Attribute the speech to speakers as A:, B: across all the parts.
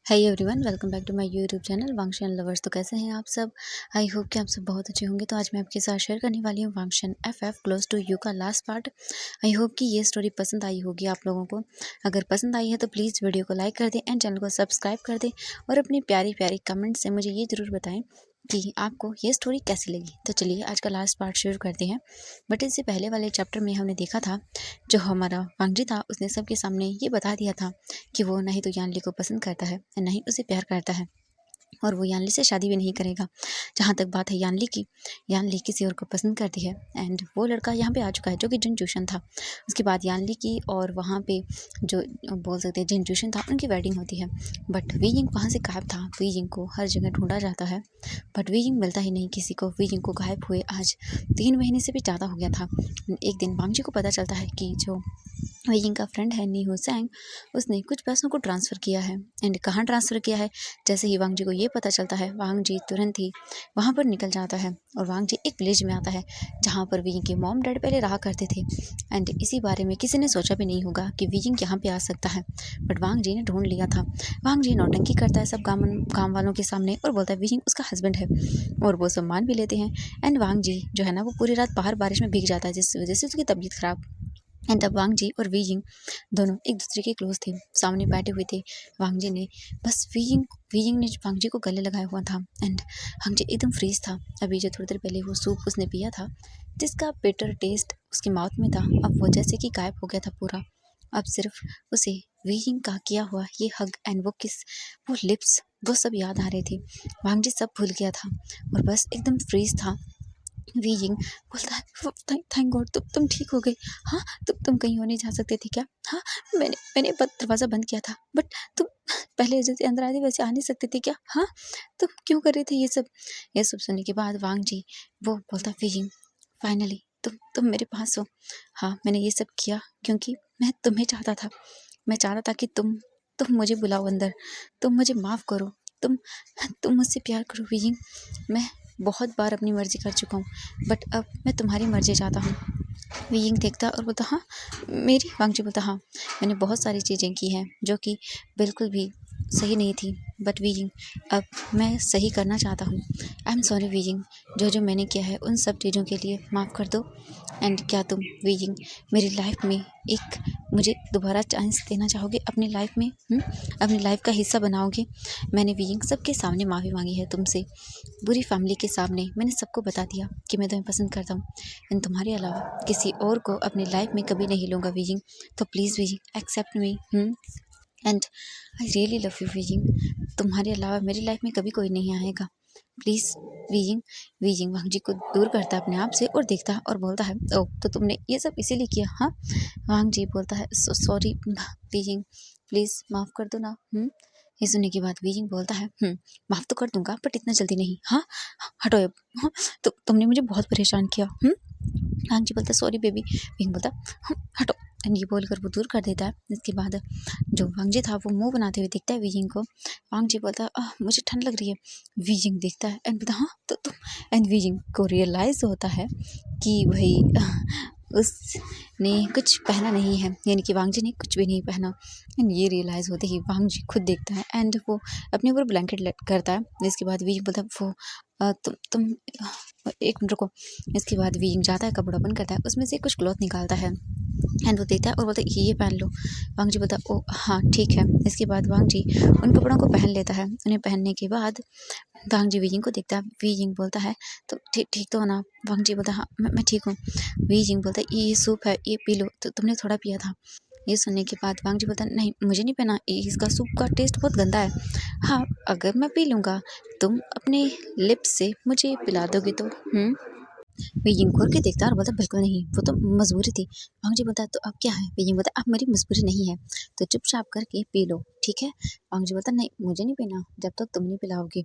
A: Hi everyone, welcome back to my YouTube channel Wangxian lovers. तो कैसे हैं आप सब? आई होप कि आप सब बहुत अच्छे होंगे। तो आज मैं आपके साथ शेयर करने वाली हूँ वांगशन एफएफ क्लोज टू यू का लास्ट पार्ट। आई होप कि ये स्टोरी पसंद आई होगी आप लोगों को। अगर पसंद आई है तो प्लीज़ वीडियो को लाइक कर दें एंड चैनल को सब्सक्राइब कर दें और अपनी प्यारी प्यारी कमेंट से मुझे ये ज़रूर बताएं कि आपको ये स्टोरी कैसी लगी। तो चलिए आज का लास्ट पार्ट शुरू करते हैं। बट इससे पहले वाले चैप्टर में हमने देखा था जो हमारा वांगजी था उसने सबके सामने ये बता दिया था कि वो ना ही तो यानली को पसंद करता है और ना ही उसे प्यार करता है और वो यानली से शादी भी नहीं करेगा। जहाँ तक बात है यानली की, यानली किसी और को पसंद करती है एंड वो लड़का यहाँ पे आ चुका है जो कि जिन जूशन था। उसके बाद यानली की और वहाँ पे जो बोल सकते हैं जिन जूशन था उनकी वेडिंग होती है। बट वीयिंग वहाँ से गायब था। वीयिंग को हर जगह ढूंढा जाता है बट वीयिंग मिलता ही नहीं किसी को। वीयिंग को गायब हुए आज 3 महीने से भी ज़्यादा हो गया था। एक दिन वांगजी को पता चलता है कि जो वीयिंग का फ्रेंड है नी हो सैंग, उसने कुछ पैसों को ट्रांसफ़र किया है एंड कहाँ ट्रांसफ़र किया है। जैसे ही वांगजी को ये पता चलता है वांगजी तुरंत ही वहाँ पर निकल जाता है और वांगजी एक विलेज में आता है जहाँ पर वीयिंग के मॉम डैड पहले रहा करते थे। एंड इसी बारे में किसी ने सोचा भी नहीं होगा कि वीयिंग यहाँ पे आ सकता है बट वांगजी ने ढूंढ लिया था। वांगजी नौटंकी करता है सब गाँव वालों के सामने और बोलता है वीयिंग उसका हस्बैंड है और वो सब मान भी लेते हैं। एंड वांगजी जो है ना वो पूरी रात बाहर बारिश में भीग जाता है जिस वजह से उसकी तबीयत खराब। एंड तब वांगजी और वीयिंग दोनों एक दूसरे के क्लोज थे, सामने बैठे हुए थे। वांगजी ने बस वीयिंग ने वांगजी को गले लगाया हुआ था एंड वांगजी एकदम फ्रीज था। अभी जो थोड़ी देर पहले वो सूप उसने पिया था जिसका बिटर टेस्ट उसकी माउथ में था, अब वो जैसे कि गायब हो गया था पूरा। अब सिर्फ उसे वीयिंग का किया हुआ ये हग एंड वो किस, वो लिप्स, वो सब याद आ रहे थे। वांगजी सब भूल गया था और बस एकदम फ्रीज था। वीयिंग बोलता है थैंक गॉड तुम ठीक हो गए। हाँ, तुम कहीं और नहीं जा सकते थे क्या? हाँ, मैंने दरवाज़ा बंद किया था बट तुम पहले जैसे अंदर आए थे वैसे आ नहीं सकते थे क्या? हाँ, तुम क्यों कर रहे थे ये सब? ये सब सुनने के बाद वांगजी वो बोलता वीयिंग फाइनली तुम मेरे पास हो। हाँ, मैंने ये सब किया क्योंकि मैं तुम्हें चाहता था। मैं चाहता था कि तुम मुझे बुलाओ अंदर, तुम मुझे माफ़ करो, तुम मुझसे प्यार करो वीयिंग। मैं बहुत बार अपनी मर्ज़ी कर चुका हूँ बट अब मैं तुम्हारी मर्ज़ी चाहता हूँ। वीयिंग देखता और बोलता हाँ मेरी। वांगजी बोलता हाँ, मैंने बहुत सारी चीज़ें की हैं जो कि बिल्कुल भी सही नहीं थी बट वीयिंग अब मैं सही करना चाहता हूँ। आई एम सॉरी वीयिंग, जो मैंने किया है उन सब चीज़ों के लिए माफ़ कर दो। एंड क्या तुम वीयिंग मेरी लाइफ में एक मुझे दोबारा चांस देना चाहोगे अपनी लाइफ में? अपनी लाइफ का हिस्सा बनाओगे? मैंने वीयिंग सबके सामने माफ़ी मांगी है तुमसे, पूरी फैमिली के सामने मैंने सबको बता दिया कि मैं तुम्हें पसंद करता हूँ एंड तुम्हारे अलावा किसी और को अपनी लाइफ में कभी नहीं लूँगा वीयिंग। तो please Wei Ying accept me and I really love you Wei Ying. तुम्हारे अलावा मेरी लाइफ में कभी कोई नहीं आएगा, प्लीज़ वीयिंग। वीयिंग वांगजी को दूर करता है अपने आप से और देखता है और बोलता है ओह तो तुमने ये सब इसीलिए किया? हाँ। वांगजी बोलता है सॉरी वीयिंग, प्लीज़ माफ़ कर दो ना। ये सुनने के बाद वीयिंग बोलता है माफ़ तो कर दूंगा बट इतना जल्दी नहीं। हाँ, हटो अब। हाँ, तो तुमने मुझे बहुत परेशान किया। वांगजी बोलता है सॉरी बेबी। वीयिंग बोलता हटो एंड ये बोलकर वो दूर कर देता है। इसके बाद जो वांगजी था वो मुंह बनाते हुए देखता है वीयिंग को। वांगजी बोलता है मुझे ठंड लग रही है। वीयिंग देखता है एंड बोलता हाँ तो तुम। एंड वीयिंग को रियलाइज़ होता है कि भाई उसने कुछ पहना नहीं है, यानी कि वांगजी ने कुछ भी नहीं पहना। एंड ये रियलाइज़ होते ही वांगजी खुद देखता है एंड वो अपने ऊपर ब्लैंकेट करता है। इसके बाद वीयिंग बोलता है वो तुम एक मिनट रुको। इसके बाद वीयिंग जाता है कपड़ा ओपन करता है, उसमें से कुछ क्लॉथ निकालता है एंड वो देता है और बोलता है ये पहन लो। वांगजी बोलता है ओ हाँ ठीक है। इसके बाद वांगजी उन कपड़ों को पहन लेता है। उन्हें पहनने के बाद वांगजी वीयिंग को देखता है। वीयिंग बोलता है तो ठीक ठीक तो हो ना? वांगजी बोलता है हाँ मैं ठीक हूँ। वीयिंग बोलता है ये सूप है ये पी लो, तो तुमने थोड़ा पिया था। ये सुनने के बाद वांगजी बोलता है नहीं मुझे नहीं पीना, इसका सूप का टेस्ट बहुत गंदा है। हाँ अगर मैं पी लूँगा तुम अपने लिप्स से मुझे पिला दोगे तो? वीयिंग घूर के देखता है और बोलता बिल्कुल नहीं, वो तो मजबूरी थी। वांगजी बोलता तो अब क्या है? वीयिंग बोलता अब मेरी मजबूरी नहीं है तो चुपचाप करके पी लो, ठीक है? वांगजी बोलता नहीं मुझे नहीं पीना जब तक तुम नहीं पिलाओगे।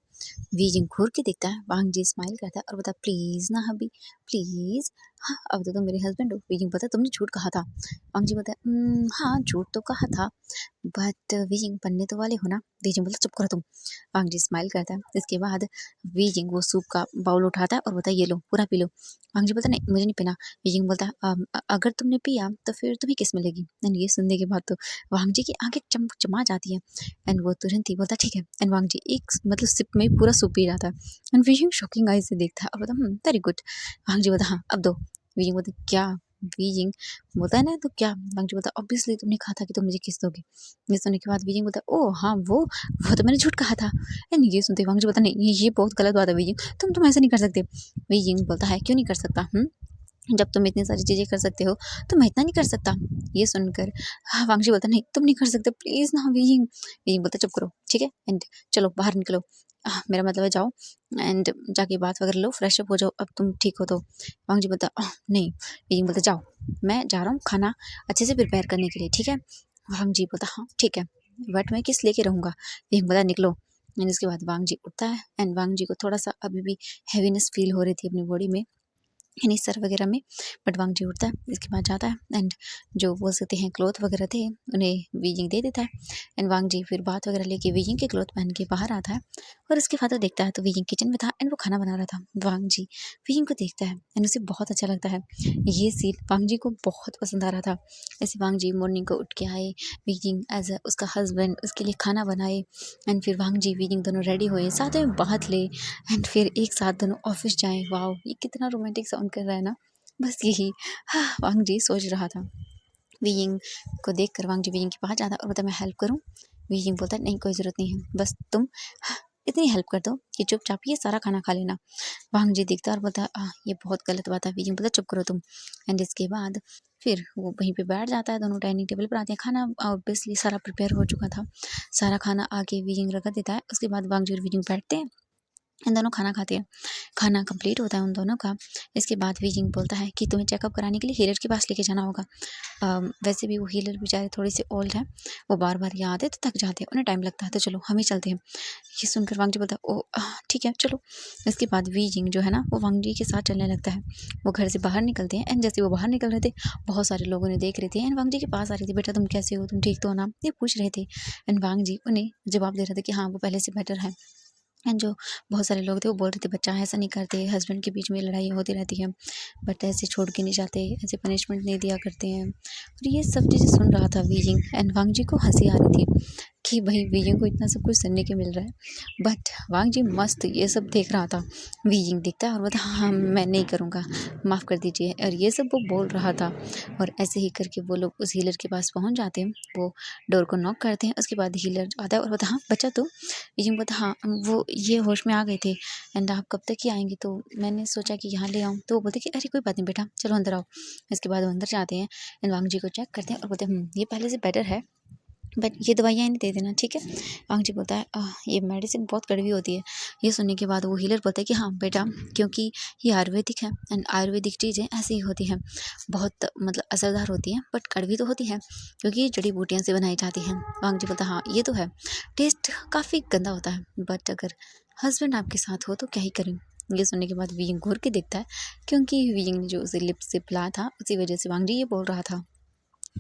A: वीयिंग घूर के देखता है। वांगजी स्माइल करता है और बोलता प्लीज ना हबी प्लीज। हाँ अब तो तुम मेरे हस्बैंड हो। वीयिंग बोलता तुमने झूठ कहा था। वांगजी बोलता हाँ झूठ तो कहा था बट वीयिंग बनने तो वाले हो ना? वीयिंग बोलता चुप करो तुम। वांगजी स्माइल करता है। इसके बाद वीयिंग वो सूप का बाउल उठाता है और बोलता है ये लो पूरा पी लो। वांग जी बोलता नहीं मुझे नहीं पीना। वीजिंग बोलता अगर तुमने पिया तो फिर तुम्हें किस मिलेगी। एंड ये सुनने के बाद तो वांग जी की आंखें चमा जाती है। एंड वो तुरंत ही बोलता ठीक है। एंड वांग जी एक मतलब सिप में पूरा सूप पी जाता है। एंड वीजिंग शॉकिंग आई से देखता है और बोलता वेरी गुड। वांग जी बोलता हाँ अब दो। वीजिंग बोलता क्या। वीजिंग बोलता है ना तो क्या। वांग जी बोलता ऑब्वियसली तुमने कहा था कि तुम मुझे किस दोगे। ये सुनने के बाद वीजिंग बोलता ओ हाँ वो तो मैंने झूठ कहा था। एंड ये सुनते वांग जी बोलता नहीं ये बहुत गलत बात है वीजिंग, तुम ऐसा नहीं कर सकते। वीजिंग बोलता है क्यों नहीं कर सकता। जब तुम इतनी सारी चीज़ें कर सकते हो तो मैं इतना नहीं कर सकता। ये सुनकर हाँ, वांगजी बोलता नहीं तुम नहीं कर सकते प्लीज़ ना वीइंग। वीइंग बोलता चुप करो ठीक है एंड चलो बाहर निकलो। मेरा मतलब है जाओ एंड जाके बात वगैरह लो फ्रेश अप हो जाओ अब तुम ठीक हो तो। वांगजी बोलता नहीं। वीइंग बोलता जाओ मैं जा रहा हूँ खाना अच्छे से प्रिपेयर करने के लिए ठीक है। वांगजी बोलता हाँ ठीक है बट मैं किस लेके रहूँगा। वीइंग बोलता निकलो। एंड इसके बाद वांगजी उठता है एंड वांगजी को थोड़ा सा अभी भी हैवीनेस फील हो रही थी अपनी बॉडी में यानी सर वगैरह में। बट वांगजी उठता है इसके बाद जाता है एंड जो बोल सकते हैं क्लॉथ वगैरह थे उन्हें वीजिंग दे देता है। एंड वांगजी फिर बात वगैरह लेके वीजिंग के क्लॉथ पहन के बाहर आता है और उसके बाद वो देखता है तो वीजिंग किचन में था एंड वो खाना बना रहा था। वांगजी वीजिंग को देखता है एंड उसे बहुत अच्छा लगता है। ये सीन वांगजी को बहुत पसंद आ रहा था। ऐसे वांगजी मॉर्निंग को उठ के आए वीजिंग एज अ उसका हस्बैंड उसके लिए खाना बनाए एंड फिर वांगजी वीजिंग दोनों रेडी हुए साथ में बात ले एंड फिर एक साथ दोनों ऑफिस जाएँ। वाओ! ये कितना रोमांटिक साउंड कर रहा है ना। बस यही वांग जी सोच रहा था। वीइंग को देखकर वांग जी वीइंग के पास जाता है और बोलता है मैं हेल्प करूँ? वीइंग बोलता है नहीं कोई ज़रूरत नहीं है बस तुम इतनी हेल्प कर दो कि चुपचाप ये सारा खाना खा लेना। वांग जी देखता है और बोलता है ये बहुत गलत बात है। वीइंग बोलता है चुप करो तुम। एंड इसके बाद फिर वो वहीं पे बैठ जाता है दोनों डाइनिंग टेबल पर आते हैं। खाना ऑब्वियसली सारा प्रिपेयर हो चुका था। सारा खाना आके वीइंग रख देता है। उसके बाद वांग जी और वीइंग बैठते हैं। इन दोनों खाना खाते हैं। खाना कंप्लीट होता है उन दोनों का। इसके बाद वीजिंग बोलता है कि तुम्हें चेकअप कराने के लिए हीलर के पास लेके जाना होगा। वैसे भी वो हीलर बेचारे थोड़े से ओल्ड हैं। वो बार-बार यहाँ आते तो थक जाते हैं, उन्हें टाइम लगता है तो चलो हम ही चलते हैं। ये सुनकर वांगजी बोलता है ओह! ठीक है चलो। इसके बाद वीजिंग जो है ना वो वांगजी के साथ चलने लगता है। वो घर से बाहर निकलते हैं एंड जैसे वो बाहर निकल रहे थे बहुत सारे लोग उन्हें देख रहे थे एंड वांगजी के पास आ रहे थे, बेटा तुम कैसे हो? तुम ठीक तो हो ना? ये पूछ रहे थे एंड वांगजी उन्हें जवाब दे रहे थे कि हाँ, वो पहले से बेटर है। एंड जो बहुत सारे लोग थे वो बोल रहे थे बच्चा ऐसा नहीं करते, हस्बैंड के बीच में लड़ाई होती रहती है बट ऐसे छोड़ के नहीं जाते, ऐसे पनिशमेंट नहीं दिया करते हैं। और ये सब चीज़ें सुन रहा था वीजिंग एंड वांग जी को हंसी आ रही थी कि भाई वीजिंग को इतना सब कुछ सुनने के मिल रहा है बट वांग जी मस्त ये सब देख रहा था। वीजिंग देखता है और बोलता हाँ मैं नहीं करूँगा, माफ़ कर दीजिए। और ये सब वो बोल रहा था और ऐसे ही करके वो लोग उस हीलर के पास पहुँच जाते हैं। वो डोर को नॉक करते हैं। उसके बाद हीलर आता है और बोलता हाँ बच्चा तो वीजिंग बोलता हाँ वो ये होश में आ गए थे एंड आप कब तक ही आएंगी तो मैंने सोचा कि यहाँ ले आऊँ। तो वो बोलते कि अरे कोई बात नहीं बेटा चलो अंदर आओ। इसके बाद वो अंदर जाते हैं एंड वांग जी को चेक करते हैं और बोलते हैं ये पहले से बेटर है बट ये दवाइयाँ नहीं दे देना ठीक है। वांग जी बोलता है ये मेडिसिन बहुत कड़वी होती है। ये सुनने के बाद वो हीलर बोलता है कि हाँ बेटा क्योंकि ये आयुर्वेदिक है एंड आयुर्वेदिक चीज़ें ऐसी ही होती हैं, बहुत मतलब असरदार होती हैं बट कड़वी तो होती है क्योंकि ये जड़ी बूटियों से बनाई जाती हैं। वांग जी बोलता है हाँ ये तो है, टेस्ट काफ़ी गंदा होता है बट अगर हस्बैंड आपके साथ हो तो क्या ही करें। ये सुनने के बाद वीइंग घूर के देखता है क्योंकि वीइंग ने जो उसे लिप से पिलाया था उसी वजह से वांग जी ये बोल रहा था।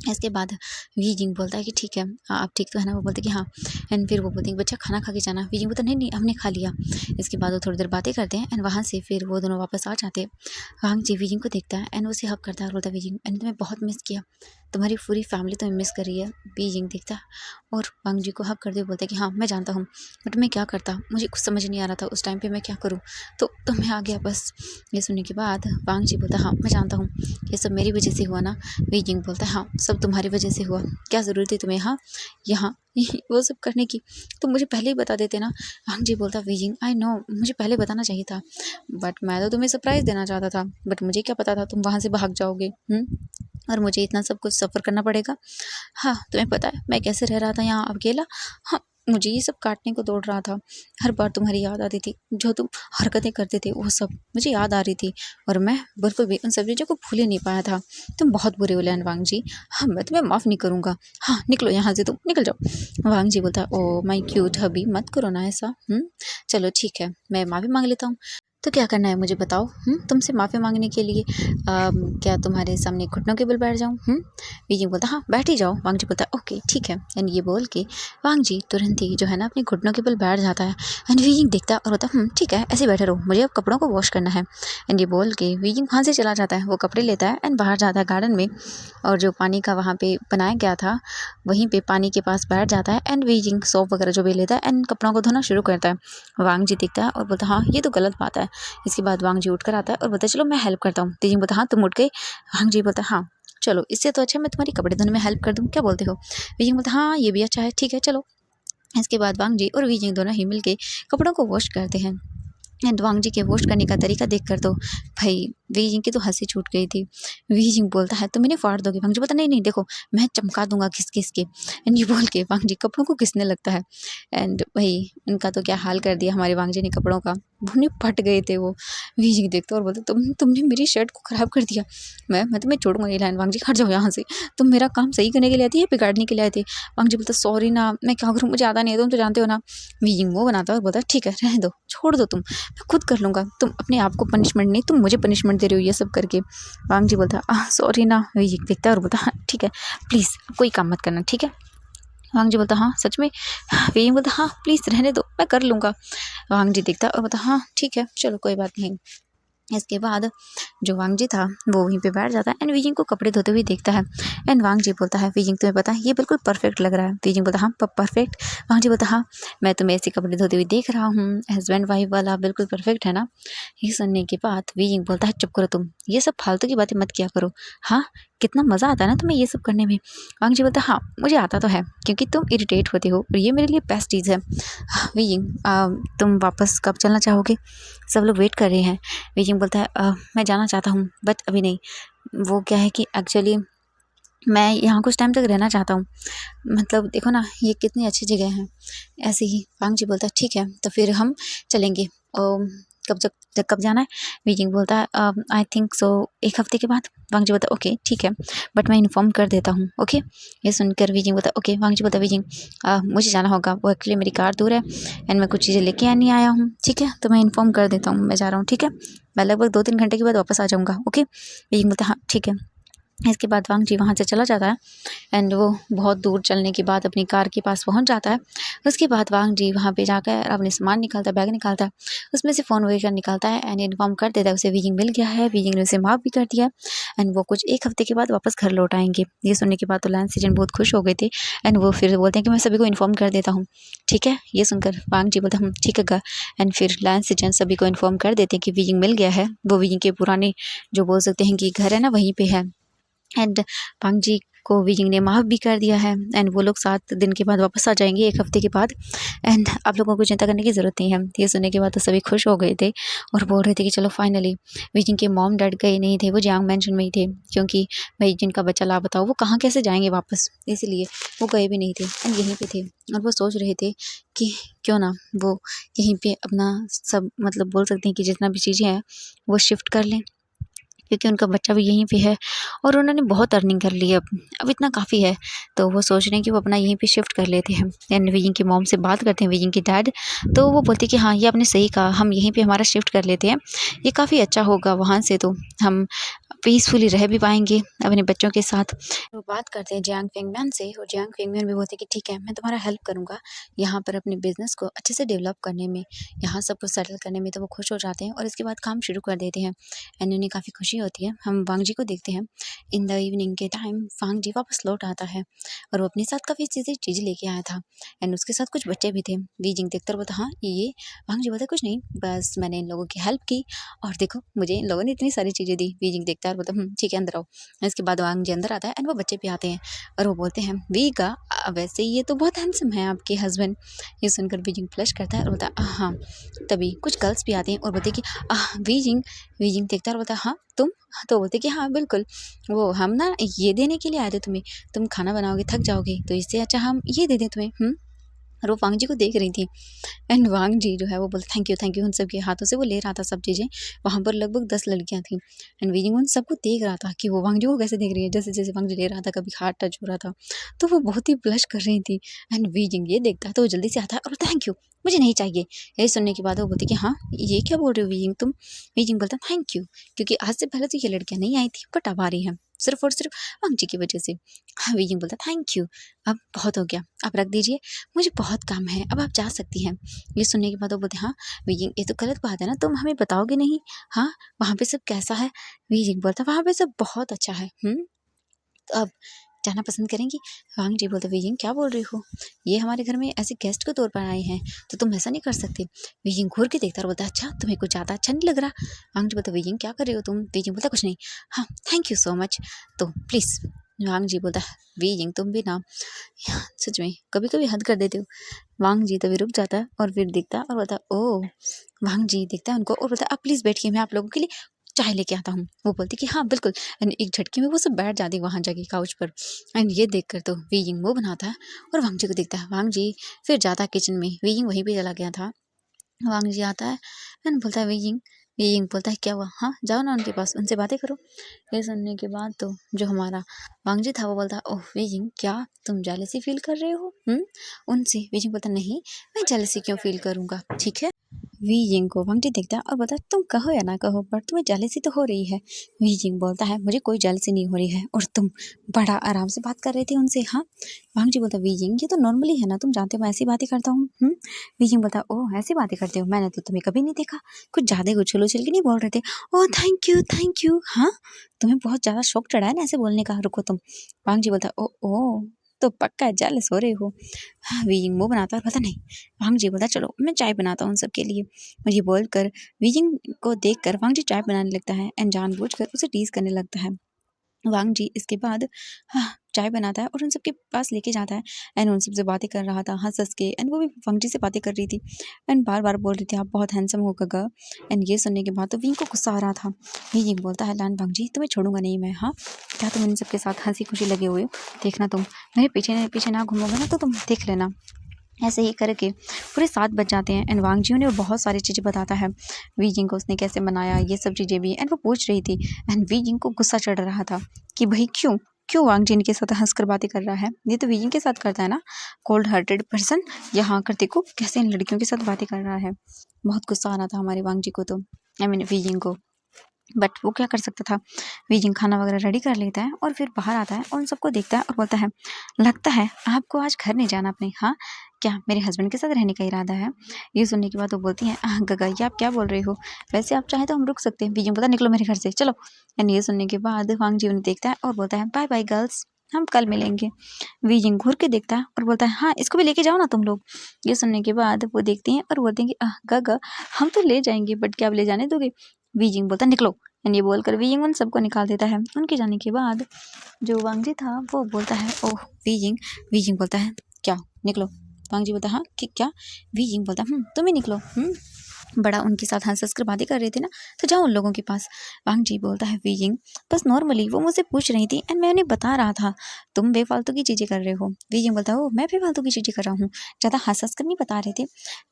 A: इसके बाद वीजिंग बोलता है कि ठीक है आप ठीक तो है ना। वो बोलते कि हाँ एंड फिर वो बोलते हैं बच्चा खाना खा के जाना। वीजिंग बोलता नहीं नहीं हमने खा लिया। इसके बाद वो थोड़ी देर बातें करते हैं एंड वहाँ से फिर वो दोनों वापस आ जाते हैं। वांग जी वीजिंग को देखता है एंड उसे हक करता है और बोलता है वीजिंग मैंने तुम्हें बहुत मिस किया, तुम्हारी पूरी फैमिली तुम्हें मिस कर रही है। वीजिंग देखता है और वांग जी को हक करते हुए बोलता है कि हाँ मैं जानता हूँ बट मैं क्या करता, मुझे कुछ समझ नहीं आ रहा था उस टाइम पर मैं क्या करूँ तो मैं आ गया बस। ये सुनने के बाद वांग जी बोलता हाँ मैं जानता हूँ ये सब मेरी वजह से हुआ ना। वीजिंग बोलता है हाँ सब तुम्हारी वजह से हुआ, क्या ज़रूरत थी तुम्हें यहाँ वो सब करने की, तुम मुझे पहले ही बता देते ना। वांग जी बोलता वीजिंग आई नो मुझे पहले बताना चाहिए था बट मैं तो तुम्हें सरप्राइज़ देना चाहता था बट मुझे क्या पता था तुम वहाँ से भाग जाओगे और मुझे इतना सब कुछ सफ़र करना पड़ेगा। हाँ तुम्हें पता है मैं कैसे रह रहा था यहाँ अकेला। हाँ मुझे ये सब काटने को दौड़ रहा था, हर बार तुम्हारी याद आती थी, जो तुम हरकतें करते थे वो सब मुझे याद आ रही थी और मैं बिल्कुल भी उन सब चीज़ों को भूल ही नहीं पाया था। तुम बहुत बुरे हो लैन वांग जी, हाँ मैं तुम्हें माफ़ नहीं करूँगा। हाँ निकलो यहाँ से, तुम निकल जाओ। वांग जी बोलता ओ माय क्यूट हबी मत करो ना ऐसा। चलो ठीक है मैं माफ़ी मांग लेता हूँ। तो क्या करना है मुझे बताओ? तुमसे माफ़ी माँगने के लिए क्या तुम्हारे सामने घुटनों के बल बैठ जाऊँ? वीजिंग बोलता हाँ, बैठ ही जाओ। वांग जी बोलता है ओके ठीक है। एंड ये बोल के वांग जी तुरंत ही जो है ना अपने घुटनों के बल बैठ जाता है। एंड वीजिंग देखता है और बोलता है ठीक है, ऐसे बैठे रहो, मुझे अब कपड़ों को वॉश करना है। एंड ये बोल के वीजिंग वहाँ से चला जाता है। वो कपड़े लेता है एंड बाहर जाता है गार्डन में, और जो पानी का वहाँ पे बनाया गया था वहीं पे पानी के पास बैठ जाता है। एंड वीजिंग सोप वगैरह जो भी लेता है एंड कपड़ों को धोना शुरू करता है। वांग जी देखता है और बोलता है हाँ, ये तो गलत बात है। इसके बाद वांग जी उठ कर आता है और बोलता है चलो मैं हेल्प करता हूँ। वीजिंग बोलता है हाँ तुम उठ गए? वांग जी बोलता है हाँ चलो, इससे तो अच्छा मैं तुम्हारी कपड़े धोने में हेल्प कर दूँ, क्या बोलते हो? वीजिंग बोलता है हाँ ये भी अच्छा है, ठीक है चलो। इसके बाद वांग जी और वीजिंग दोनों ही मिलके कपड़ों को वॉश करते हैं। एंड वांग जी के वॉश करने का तरीका देखकर तो भाई वीजिंग की तो हंसी छूट गई थी। वीजिंग बोलता है तुम इन्हें फाड़ दोगे? वांग जी बोलता नहीं नहीं देखो, मैं चमका दूंगा घिस घिस के। एंड ये बोल के वांग जी कपड़ों को घिसने लगता है। एंड भाई उनका तो क्या हाल कर दिया हमारे वांग जी ने कपड़ों का, भुने फट गए थे वो। वीजिंग देखता और बोलता तुमने मेरी शर्ट को खराब कर दिया, मैं तुम्हें छोड़ूंगा नहीं। लाइन वांग जी हट जाओ यहाँ से, तुम मेरा काम सही करने के लिए आती है या बिगाड़ने के लिए आए थे? वांग जी बोलता सॉरी ना, मैं क्या करूँ, मुझे आता नहीं है, तुम तो जानते हो ना। वीजिंग मुंह बनाता है और बोलता ठीक है रहने दो, छोड़ दो तुम, मैं खुद कर लूँगा, तुम अपने आप को पनिशमेंट नहीं, तुम मुझे पनिशमेंट दे रहे हो ये सब करके। वांग जी बोलता सॉरी ना। वीजिंग देखता है और बोलता हाँ ठीक है, प्लीज़ कोई काम मत करना, ठीक है? वांग जी बोलता हाँ सच में? वीजिंग बोलता हाँ प्लीज़ रहने दो, मैं कर लूँगा। वांग जी देखता और बोलता हाँ ठीक है चलो कोई बात नहीं। इसके बाद जो वांग जी था वो वहीं पे बैठ जाता है एंड वीजिंग को कपड़े धोते हुए देखता है। एंड वांग जी बोलता है वीजिंग तुम्हें पता है ये बिल्कुल परफेक्ट लग रहा है? वीजिंग बोलता हाँ परफेक्ट? वांग जी बोलता हाँ, मैं तुम्हें ऐसे कपड़े धोते हुए देख रहा हूँ, हस्बैंड वाइफ वाला बिल्कुल परफेक्ट है ना? ये सुनने के बाद वीजिंग बोलता है चुप करो तुम, ये सब फालतू की बातें मत किया करो। हाँ, कितना मज़ा आता है ना तुम्हें ये सब करने में। वांग जी बोलता हाँ मुझे आता तो है, क्योंकि तुम इरिटेट होते हो और ये मेरे लिए बेस्ट चीज़ है। वीजिंग तुम वापस कब चलना चाहोगे? सब लोग वेट कर रहे हैं। वीजिंग बोलता है मैं जाना चाहता हूँ बट अभी नहीं। वो क्या है कि एक्चुअली मैं यहाँ कुछ टाइम तक रहना चाहता हूँ, मतलब देखो ना ये कितनी अच्छी जगह है। ऐसे ही वांग जी बोलता है ठीक है तो फिर हम चलेंगे। कब जाना है? वीजिंग बोलता है आई थिंक सो 1 हफ्ते के बाद। वांग जी बोलता है ओके ठीक है, बट मैं इन्फॉर्म कर देता हूँ ओके। ये सुनकर वीजिंग बोलता है ओके। वांग जी बोलता है वीजिंग मुझे जाना होगा, वो एक्चुअली मेरी कार दूर है एंड मैं कुछ चीज़ें लेके आने आया हूँ, ठीक है तो मैं इन्फॉर्म कर देता हूँ, मैं जा रहा हूँ ठीक है, मैं लगभग 2-3 घंटे के बाद वापस आ जाऊँगा ओके। वीजिंग बोलता है हाँ ठीक है। इसके बाद वांग जी वहाँ से चला जाता है एंड वो बहुत दूर चलने के बाद अपनी कार के पास पहुँच जाता है। उसके बाद वांग जी वहाँ पे जाकर अपने सामान निकालता है, बैग निकालता है, उसमें से फ़ोन वगैरह निकालता है एंड इन्फॉर्म कर देता है उसे वीजिंग मिल गया है, वीजिंग ने उसे माफ़ भी कर दिया एंड वो कुछ 1 हफ्ते के बाद वापस घर लौट आएंगे। ये सुनने के बाद तो लैंस एजेंट बहुत खुश हो गए थे एंड वो फिर बोलते हैं कि मैं सभी को इन्फॉर्म कर देता हूँ, ठीक है। ये सुनकर वांग जी बोलते हैं ठीक है एंड फिर लैंस एजेंट सभी को इन्फॉर्म कर देते हैं कि वीजिंग मिल गया है। वो वीजिंग के पुराने जो बोल सकते हैं कि घर है ना वहीं पे है एंड वांग जी को वीजिंग ने माफ़ भी कर दिया है एंड वो लोग 7 दिन के बाद वापस आ जाएंगे 1 हफ्ते के बाद एंड आप लोगों को चिंता करने की ज़रूरत नहीं है। ये सुनने के बाद तो सभी खुश हो गए थे और बोल रहे थे कि चलो फाइनली। वीजिंग के मॉम डैड गए नहीं थे, वो जियांग मैंशन में ही थे, क्योंकि भाई जिनका बच्चा लापता हो वो कहाँ कैसे जाएंगे वापस, इसलिए वो गए भी नहीं थे एंड यहीं पे थे। और वो सोच रहे थे कि क्यों ना वो यहीं पे अपना सब मतलब बोल सकते हैं कि जितना भी चीज़ें हैं वो शिफ्ट कर लें, क्योंकि उनका बच्चा भी यहीं पे है और उन्होंने बहुत अर्निंग कर ली है अब इतना काफ़ी है। तो वो सोच रहे हैं कि वो अपना यहीं पे शिफ्ट कर लेते हैं एंड वीजिंग की मॉम से बात करते हैं, वीजिंग की डैड। तो वो बोलती कि हाँ ये आपने सही कहा, हम यहीं पे हमारा शिफ्ट कर लेते हैं, ये काफ़ी अच्छा होगा, वहाँ से तो हम पीसफुली रह भी पाएंगे अपने बच्चों के साथ। वो बात करते हैं जियांग फेंगमैन से और जियांग फेंगमैन भी बोलते हैं कि ठीक है मैं तुम्हारा हेल्प करूँगा यहाँ पर अपने बिजनेस को अच्छे से डेवलप करने में, यहाँ सब कुछ सेटल करने में। तो वो खुश हो जाते हैं और इसके बाद काम शुरू कर देते हैं एंड उन्हें काफ़ी खुशी होती है। हम वांग जी को देखते हैं इन द इवनिंग के टाइम वांग जी वापस लौट आता है और वो अपने साथ काफ़ी चीज़ें लेके आया था एंड उसके साथ कुछ बच्चे भी थे। वीजिंग देखते और बोलता हाँ ये वांग जी बोलता कुछ नहीं, बस मैंने इन लोगों की हेल्प की और देखो मुझे इन लोगों ने इतनी सारी चीज़ें दी। वीजिंग देखता है और बोलता ठीक है अंदर आओ। इसके बाद वांग जी अंदर आता है एंड वो बच्चे भी आते हैं और वो बोलते हैं वीगा वैसे ये तो बहुत हैंडसम है आपके हस्बैंड। ये सुनकर वीजिंग फ्लश करता है और बोलता हाँ। तभी कुछ गर्ल्स भी आते हैं और बोलते कि वीजिंग। वीजिंग देखता है और बोलता हाँ तुम? तो बोलते कि हाँ बिल्कुल, वो हम ना ये देने के लिए आए थे तुम्हें, तुम खाना बनाओगे थक जाओगे तो इससे अच्छा हम ये दे दें तुम्हें। और वो वांग जी को देख रही थी। एंड वांग जी जो है वो बोलते थैंक यू उन सबके हाथों से वो ले रहा था सब चीज़ें। वहाँ पर लगभग 10 लड़कियाँ थीं एंड वीजिंग उन सबको देख रहा था कि वो वांग जी को कैसे देख रही है। जैसे-जैसे वांग जी ले रहा था कभी हाथ टच हो रहा था, तो वो बहुत ही ब्लश कर रही थी। एंड वीजिंग ये देखता है तो वो जल्दी से आता है और बोलता है थैंक यू, मुझे नहीं चाहिए। यही सुनने के बाद वो बोलती कि हाँ, ये क्या बोल रहे हो वीजिंग तुम? वीजिंग बोलता है थैंक यू, क्योंकि आज से पहले तो ये लड़कियाँ नहीं आई थी बट अब आ रही हैं, सिर्फ़ और सिर्फ़ वांग जी की वज़ह से। हाँ, वीजिंग बोलता है थैंक यू, अब बहुत हो गया, आप रख दीजिए, मुझे बहुत काम है, अब आप जा सकती हैं। ये सुनने के बाद वो बोलते हाँ, वीजिंग ये तो गलत बात है ना, तुम हमें बताओगे नहीं? हाँ, वहाँ पे सब कैसा है? वीजिंग बोलता है वहाँ पे सब बहुत अच्छा है। तो अब जाना पसंद करेंगी? वांग जी बोलते वीजिंग क्या बोल रही हो? ये हमारे घर में ऐसे गेस्ट के तौर पर आए हैं, तो तुम ऐसा नहीं कर सकते। वीजिंग घूर के देखता है और बोलता है अच्छा तुम्हें कुछ ज़्यादा अच्छा नहीं लग रहा? वांग जी बोलते वीजिंग क्या कर रही हो तुम? वीजिंग बोलता कुछ नहीं। हाँ, थैंक यू सो मच। तो प्लीज़ वांग जी बोलता है वीजिंग तुम भी ना सच में कभी-कभी हद कर देते हो। वांग जी तभी रुक जाता है और फिर देखता है और बोलता है ओह! वांग जी देखता है उनको और बोलता है आप प्लीज़ बैठिए मैं आप लोगों के लिए चाय लेके आता हूँ। वो बोलती कि हाँ बिल्कुल एंड एक झटके में वो सब बैठ जाती है वहाँ जाके काउच पर। एंड ये देखकर तो वीयिंग मुँह बनाता है और वांग जी को देखता है। वांग जी फिर जाता है किचन में, वीयिंग वहीं पे चला गया था। वांग जी आता है एंड बोलता है वीयिंग, वीयिंग बोलता है क्या हुआ? हाँ, जाओ ना उनके पास, उनसे बातें करो। ये सुनने के बाद तो जो हमारा वांग जी था वो बोलता है ओह! वीयिंग क्या तुम जेलसी फ़ील कर रहे हो? उनसे? वीयिंग बोलता नहीं, मैं जेलसी क्यों फ़ील करूँगा, ठीक है? वी जिंग को वांगजी देखता है और बोलता है तुम कहो या ना कहो पर तुम्हें जेलसी तो हो रही है। वी जिंग बोलता है मुझे कोई जेलसी नहीं हो रही है और तुम बड़ा आराम से बात कर रहे थे उनसे। हाँ, वांगजी बोलता है वी जिंग ये तो नॉर्मली है ना, तुम जानते हो मैं ऐसी बातें करता हूँ। वी जिंग बोलता है ओह ऐसी बातें करते हो, मैंने तो तुम्हें कभी नहीं देखा, कुछ ज्यादा उछल उछल के नहीं बोल रहे थे। Oh thank you. हाँ, तुम्हें बहुत ज्यादा शौक चढ़ा है ना ऐसे बोलने का, रुको तुम। वांगजी बोलता है ओ ओ तो पक्का जेलस हो रहे हो। हाँ, वी जिंग मुंह बनाता है और बोलता नहीं। वांग जी बोला चलो मैं चाय बनाता हूँ उन सबके लिए। और ये बोलकर वीजिंग को देखकर वांग जी चाय बनाने लगता है एंड जानबूझकर उसे टीज करने लगता है। वांग जी इसके बाद हाँ, चाय बनाता है और उन सबके पास लेके जाता है एंड उन सबसे बातें कर रहा था हंस के एंड वो भी वांग जी से बातें कर रही थी एंड बार बार बोल रही थी आप बहुत हैंडसम हो गगा। एंड ये सुनने के बाद तो विंग को गुस्सा आ रहा था। विंग बोलता है लान वांग जी तुम्हें छोड़ूंगा नहीं मैं। हाँ, क्या तुम इन सबके साथ हंसी खुशी लगे हुए हो? देखना तुम मेरे पीछे पीछे ना घूमोगे ना तो तुम देख लेना। ऐसे ही करके पूरे 7 बज जाते हैं एंड वांग जी उन्हें बहुत सारी चीज़ें बताता है। वी जिंग को उसने कैसे बनाया ये सब चीज़ें भी एंड वो पूछ रही थी एंड वी जिंग को गुस्सा चढ़ रहा था कि भाई क्यों क्यों वांग जी इनके साथ हंस कर बातें कर रहा है, ये तो वी जिंग के साथ करता है ना, कोल्ड हार्टेड पर्सन यहाँ आकर देखो कैसे इन लड़कियों के साथ बातें कर रहा है। बहुत गुस्सा आ रहा था हमारे वांग जी को तो आई मीन वी जिंग को। बट वो क्या कर सकता था। वीजिंग खाना वगैरह रेडी कर लेता है और फिर बाहर आता है और उन सबको देखता है और बोलता है लगता है आपको आज घर नहीं जाना अपने। हाँ, क्या मेरे हस्बैंड के साथ रहने का इरादा है? ये सुनने के बाद वो बोलती है गगा ये आप क्या बोल रहे हो? वैसे आप चाहें तो हम रुक सकते हैं। वीजिंग बोलता निकलो मेरे घर से चलो। एंड ये सुनने के बाद वांग जी उन्हें देखता है और बोलता है बाय बाय गर्ल्स, हम कल मिलेंगे। वीजिंग घूर के देखता है और बोलता है हाँ इसको भी लेके जाओ ना तुम लोग। ये सुनने के बाद वो देखती हैं और बोलते हैं कि गगा हम तो ले जाएंगे बट क्या आप ले जाने दोगे? वीजिंग बोलता निकलो एंड ये बोलकर वीइंग उन सबको निकाल देता है। उनके जाने के बाद जो वांगजी था वो बोलता है ओह वीइंग। वीइंग बोलता है क्या निकलो? वांगजी बोलता है हाँ कि क्या? वीइंग बोलता है तुम ही निकलो। बड़ा उनके साथ हंस हंस कर बातें कर रहे थे ना, तो जाओ उन लोगों के पास। वांग जी बोलता है वीइंग बस नॉर्मली वो मुझसे पूछ रही थी एंड मैं उन्हें बता रहा था तुम बेफालतू की चीज़ें कर रहे हो। वीइंग बोलता है ओह मैं बेफालतू की चीज़ें कर रहा हूँ, ज़्यादा हंस हंस कर नहीं बता रहे थे।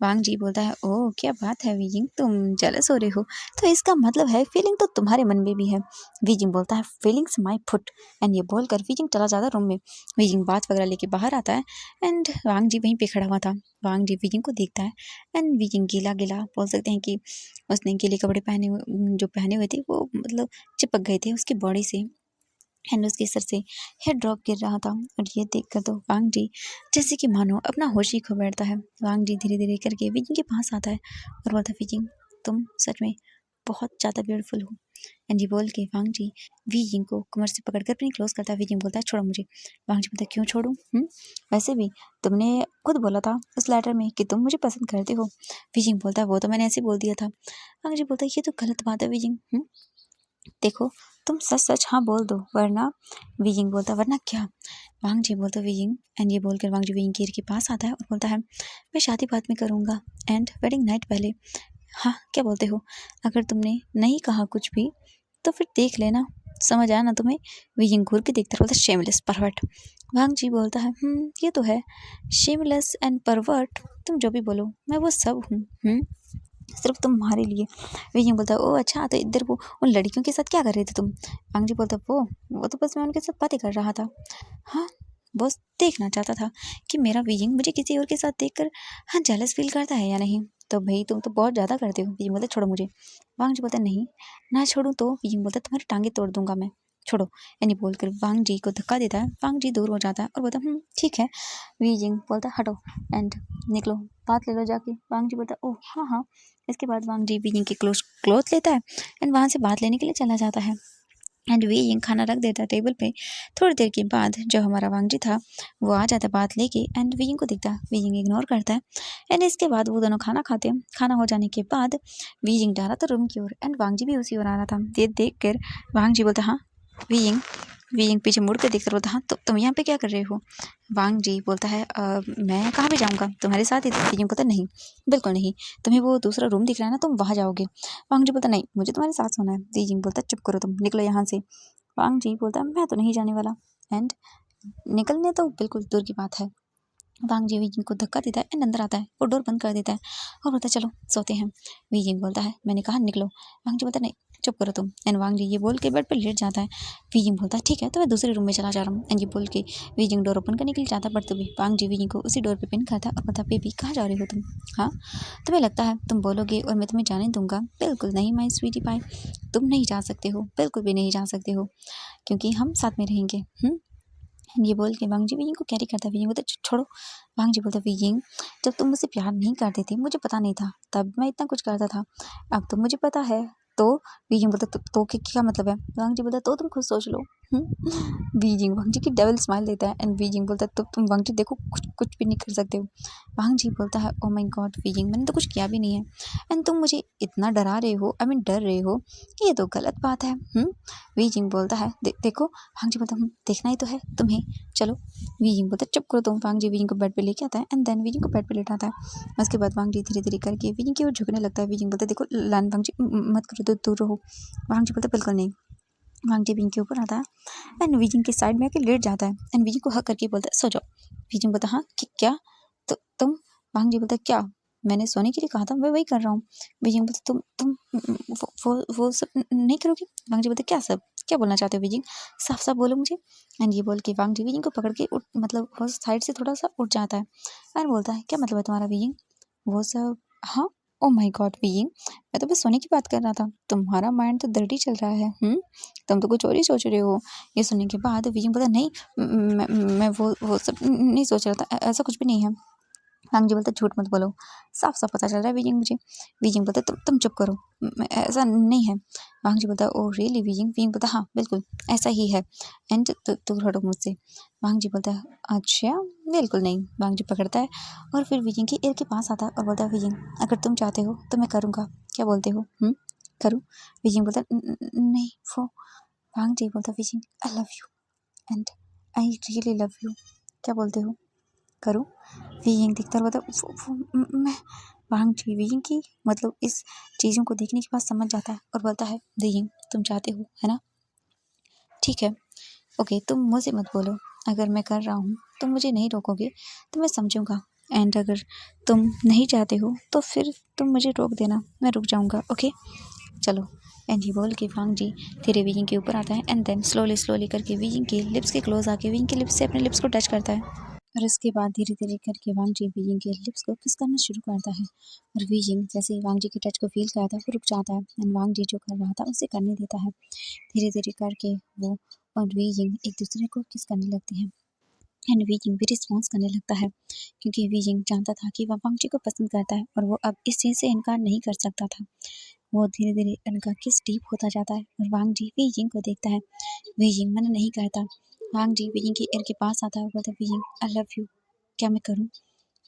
A: वांग जी बोलता है ओह क्या बात है वीइंग तुम जेलस हो रहे हो, तो इसका मतलब है फीलिंग तो तुम्हारे मन में भी है। वीजिंग बोलता है फीलिंग्स माई फुट एंड ये बोलकर वीजिंग चला जाता रूम में। वीजिंग बात वगैरह लेके बाहर आता है एंड वांग जी वहीं पे खड़ा हुआ था। वांग जी वीजिंग को देखता है एंड वीजिंग गीला गीला बोल सकते हैं कि उसने गीले कपड़े पहने हुए जो पहने हुए थे वो मतलब चिपक गए थे उसकी बॉडी से एंड उसके सर से हेयर ड्रॉप गिर रहा था। और ये देखकर तो वांग जी जैसे कि मानो अपना होश ही खो बैठता है। वांग जी धीरे धीरे करके विजिंग के पास आता है और बोलता है विजिंग तुम सच में बहुत ज़्यादा ब्यूटीफुल हो। एंड ये बोल के वांग जी विजिंग को कमर से पकड़कर अपनी क्लोज करता है। विजिंग बोलता है छोड़ो मुझे। वांग जी बोलता है क्यों छोड़ूं? वैसे भी तुमने खुद बोला था उस लेटर में कि तुम मुझे पसंद करते हो। विजिंग बोलता है वो तो मैंने ऐसे बोल दिया था। वांग जी बोलता है ये तो गलत बात है विजिंग। देखो तुम सच सच हाँ बोल दो वरना। विजिंग बोलता वरना क्या? वांग जी बोलता विजिंग एंड ये बोलकर वांग जी विजिंग के पास आता है और बोलता है मैं शादी बाद में करूँगा एंड वेडिंग नाइट पहले। हाँ क्या बोलते हो? अगर तुमने नहीं कहा कुछ भी तो फिर देख लेना समझ आया ना तुम्हें? वीजिंग घूर के देखता बोलता शेमलेस परवर्ट। वांग जी बोलता है ये तो है, शेमलेस एंड परवर्ट, तुम जो भी बोलो मैं वो सब हूँ, सिर्फ तुम्हारे लिए। वीजिंग बोलता है ओह अच्छा, तो इधर वो उन लड़कियों के साथ क्या कर रहे थे तुम? वांग जी बोलता है वो तो बस मैं उनके साथ बातें कर रहा था। हाँ, बस देखना चाहता था कि मेरा वीजिंग मुझे किसी और के साथ देखकर हाँ जेलस फील करता है या नहीं। तो भाई तुम तो बहुत ज़्यादा करते हो। वीजिंग बोलता है छोड़ो मुझे। वांग जी बोलता है नहीं, ना छोड़ूं तो? वीजिंग बोलता है तुम्हारी टांगे तोड़ दूंगा मैं, छोड़ो। यानी बोलकर वांग जी को धक्का देता है। वांग जी दूर हो जाता है और बोलता है ठीक है। वीजिंग बोलता है हटो एंड निकलो, बात ले लो जाके। वांग जी बोलता है ओह हाँ हाँ। इसके बाद वांग जी वीजिंग के क्लोथ लेता है एंड वहाँ से बात लेने के लिए चला जाता है। एंड वीजिंग खाना रख देता है टेबल पे। थोड़ी देर के बाद जो हमारा वांगजी था वो आ जाता है बात लेके एंड वीजिंग को दिखता है। वीजिंग इग्नोर करता है एंड इसके बाद वो दोनों खाना खाते हैं। खाना हो जाने के बाद वीजिंग जा रहा था रूम की ओर एंड वांगजी भी उसी ओर आ रहा था। देख कर वांगजी बोलता हाँ। वीजिंग वीजिंग पीछे मुड़ कर देखकर बोलता हाँ तुम यहाँ पे क्या कर रहे हो? वांग जी बोलता है मैं कहाँ पे जाऊँगा, तुम्हारे साथ ही। वीजिंग बोलता नहीं, बिल्कुल नहीं, तुम्हें वो दूसरा रूम दिख रहा है ना, तुम वहाँ जाओगे। वांग जी बोलता नहीं, मुझे तुम्हारे साथ सोना है। वीजिंग बोलता चुप करो, तुम निकलो यहाँ से। वांग जी बोलता है मैं तो नहीं जाने वाला एंड निकलने तो बिल्कुल दूर की बात है। वांग जी वीजिंग को धक्का देता है एंड अंदर आता है और डोर बंद कर देता है और बोलता है चलो सोते हैं। वीजिंग बोलता है मैंने कहा निकलो। वांग जी बोलता है नहीं, चुप करो तुम। एंड वांग जी ये बोल के बेड पर लेट जाता है। वीजिंग बोलता है ठीक है, तो मैं दूसरे रूम में चला जा रहा हूँ। एंड ये बोल के वीजिंग डोर ओपन करने के लिए जाता है, बट तभी वांग जी वीजिंग को उसी डोर पे पिन करता है और बोलता है बेबी कहाँ जा रहे हो तुम? हाँ, तुम्हें लगता है तुम बोलोगे और मैं तुम्हें जाने दूंगा? बिल्कुल नहीं माई स्वीटी पाई, तुम नहीं जा सकते हो, बिल्कुल भी नहीं जा सकते हो, क्योंकि हम साथ में रहेंगे। ये बोल के वांग जी वीजिंग को कैरी करता है। वीजिंग बोलता छोड़ो। वांग जी बोलता वीजिंग जब तुम मुझसे प्यार नहीं करते थे मुझे पता नहीं था, तब मैं इतना कुछ करता था, अब तो मुझे पता है। तो वीजिंग बोलता तो क्या मतलब है? वांग जी बोलता तो तुम खुद सोच लो। वीजिंग वांग जी की डबल स्माइल देता है एंड वीजिंग बोलता है तो तुम वांग जी देखो कुछ कुछ भी नहीं कर सकते हो। वांग जी बोलता है ओ माय गॉड वीजिंग मैंने तो कुछ किया भी नहीं है एंड तुम मुझे इतना डरा रहे हो, आई मीन डर रहे हो, कि ये तो गलत बात है। वीजिंग बोलता है देखो। वांग जी बोलता देखना ही तो है तुम्हें, चलो। वीजिंग बोलता चुप करो तुम। वांग जी वीजिंग को बेड पे लेके आता है एंड देन वीजिंग को बेड पे लेटाता है। उसके बाद वांग जी धीरे धीरे करके वीजिंग की ओर झुकने लगता है। वीजिंग बोलता देखो लान वांग जी मत करो, तो दूर रहो। वांग जी बोलता बिल्कुल नहीं। वांग जी वीजिंग के ऊपर आता है एंड वीजिंग के साइड में आके लेट जाता है एंड वीजिंग को हक करके बोलता है सो जाओ। वीजिंग बोलता हाँ क्या? तो तुम? वांग जी बोलता क्या, मैंने सोने के लिए कहा था, मैं वही कर रहा हूँ। वीजिंग बोलता तुम वो सब नहीं करोगी? वांग जी बोलता क्या सब, क्या बोलना चाहते हो वीजिंग, साफ साफ बोलो मुझे। एंड ये बोल के वांग जी वीजिंग को पकड़ के उठ मतलब वो साइड से थोड़ा सा उठ जाता है एंड बोलता है क्या मतलब है तुम्हारा वीजिंग, वो सब? हाँ। ओ माय गॉड वीजिंग, मैं तो बस सोने की बात कर रहा था, तुम्हारा माइंड तो dirty चल रहा है। तुम तो कुछ और ही सोच रहे हो। ये सुनने के बाद वीजिंग बोलता नहीं, मैं वो सब नहीं सोच रहा था, ऐसा कुछ भी नहीं है। वांग जी बोलता झूठ मत बोलो, साफ साफ पता चल रहा है वीजिंग मुझे। वीजिंग बोलता तुम चुप करो, ऐसा नहीं है। वांग जी बोलता ओ रियली वीजिंग? वीजिंग बोलता हाँ बिल्कुल ऐसा ही है एंड तू हटो मुझसे। वांग जी बोलता है अच्छा बिल्कुल नहीं। वांग जी पकड़ता है और फिर वीजिंग की ईयर के पास आता है और बोलता है वीजिंग अगर तुम चाहते हो तो मैं करूँगा, क्या बोलते हो? करूँ? वीजिंग बोलता नहीं वो। वांग जी बोलता wheezing I love you and I really love you, क्या बोलते हो, करूँ? वीइंग दिखता हुआ था मैं। वांग जी वीइंग की मतलब इस चीज़ों को देखने के बाद समझ जाता है और बोलता है वीइंग तुम चाहते हो है ना, ठीक है, ओके, तुम मुझसे मत बोलो, अगर मैं कर रहा हूँ तुम मुझे नहीं रोकोगे तो मैं समझूंगा एंड अगर तुम नहीं चाहते हो तो फिर तुम मुझे रोक देना, मैं रुक जाऊंगा, ओके चलो। एंड ये बोल के वांग जी धीरे वीजिंग के ऊपर आता है एंड देन स्लोली स्लोली करके वीजिंग के लिप्स के क्लोज आके वीजिंग के लिप्स से अपने लिप्स को टच करता है और उसके बाद धीरे धीरे करके वांग जी वीजिंग के लिप्स को किस करना शुरू करता है और वीजिंग जैसे ही वांग जी के टच को फील करता है वो रुक जाता है एंड वांग जी जो कर रहा था उसे करने देता है। धीरे धीरे करके वो और वीजिंग एक दूसरे को किस करने लगते हैं एंड वीजिंग भी रिस्पॉन्स करने लगता है क्योंकि वीजिंग जानता था कि वह वांग जी को पसंद करता है और वो अब इस चीज़ से इनकार नहीं कर सकता था। वो धीरे धीरे उनका किस डीप होता जाता है और वांग जी वीजिंग को देखता है। वीजिंग मना नहीं करता। वांग जी वीजिंग के ईयर के पास आता है और बोलता है वीजिंग आई लव यू, क्या मैं करूँ?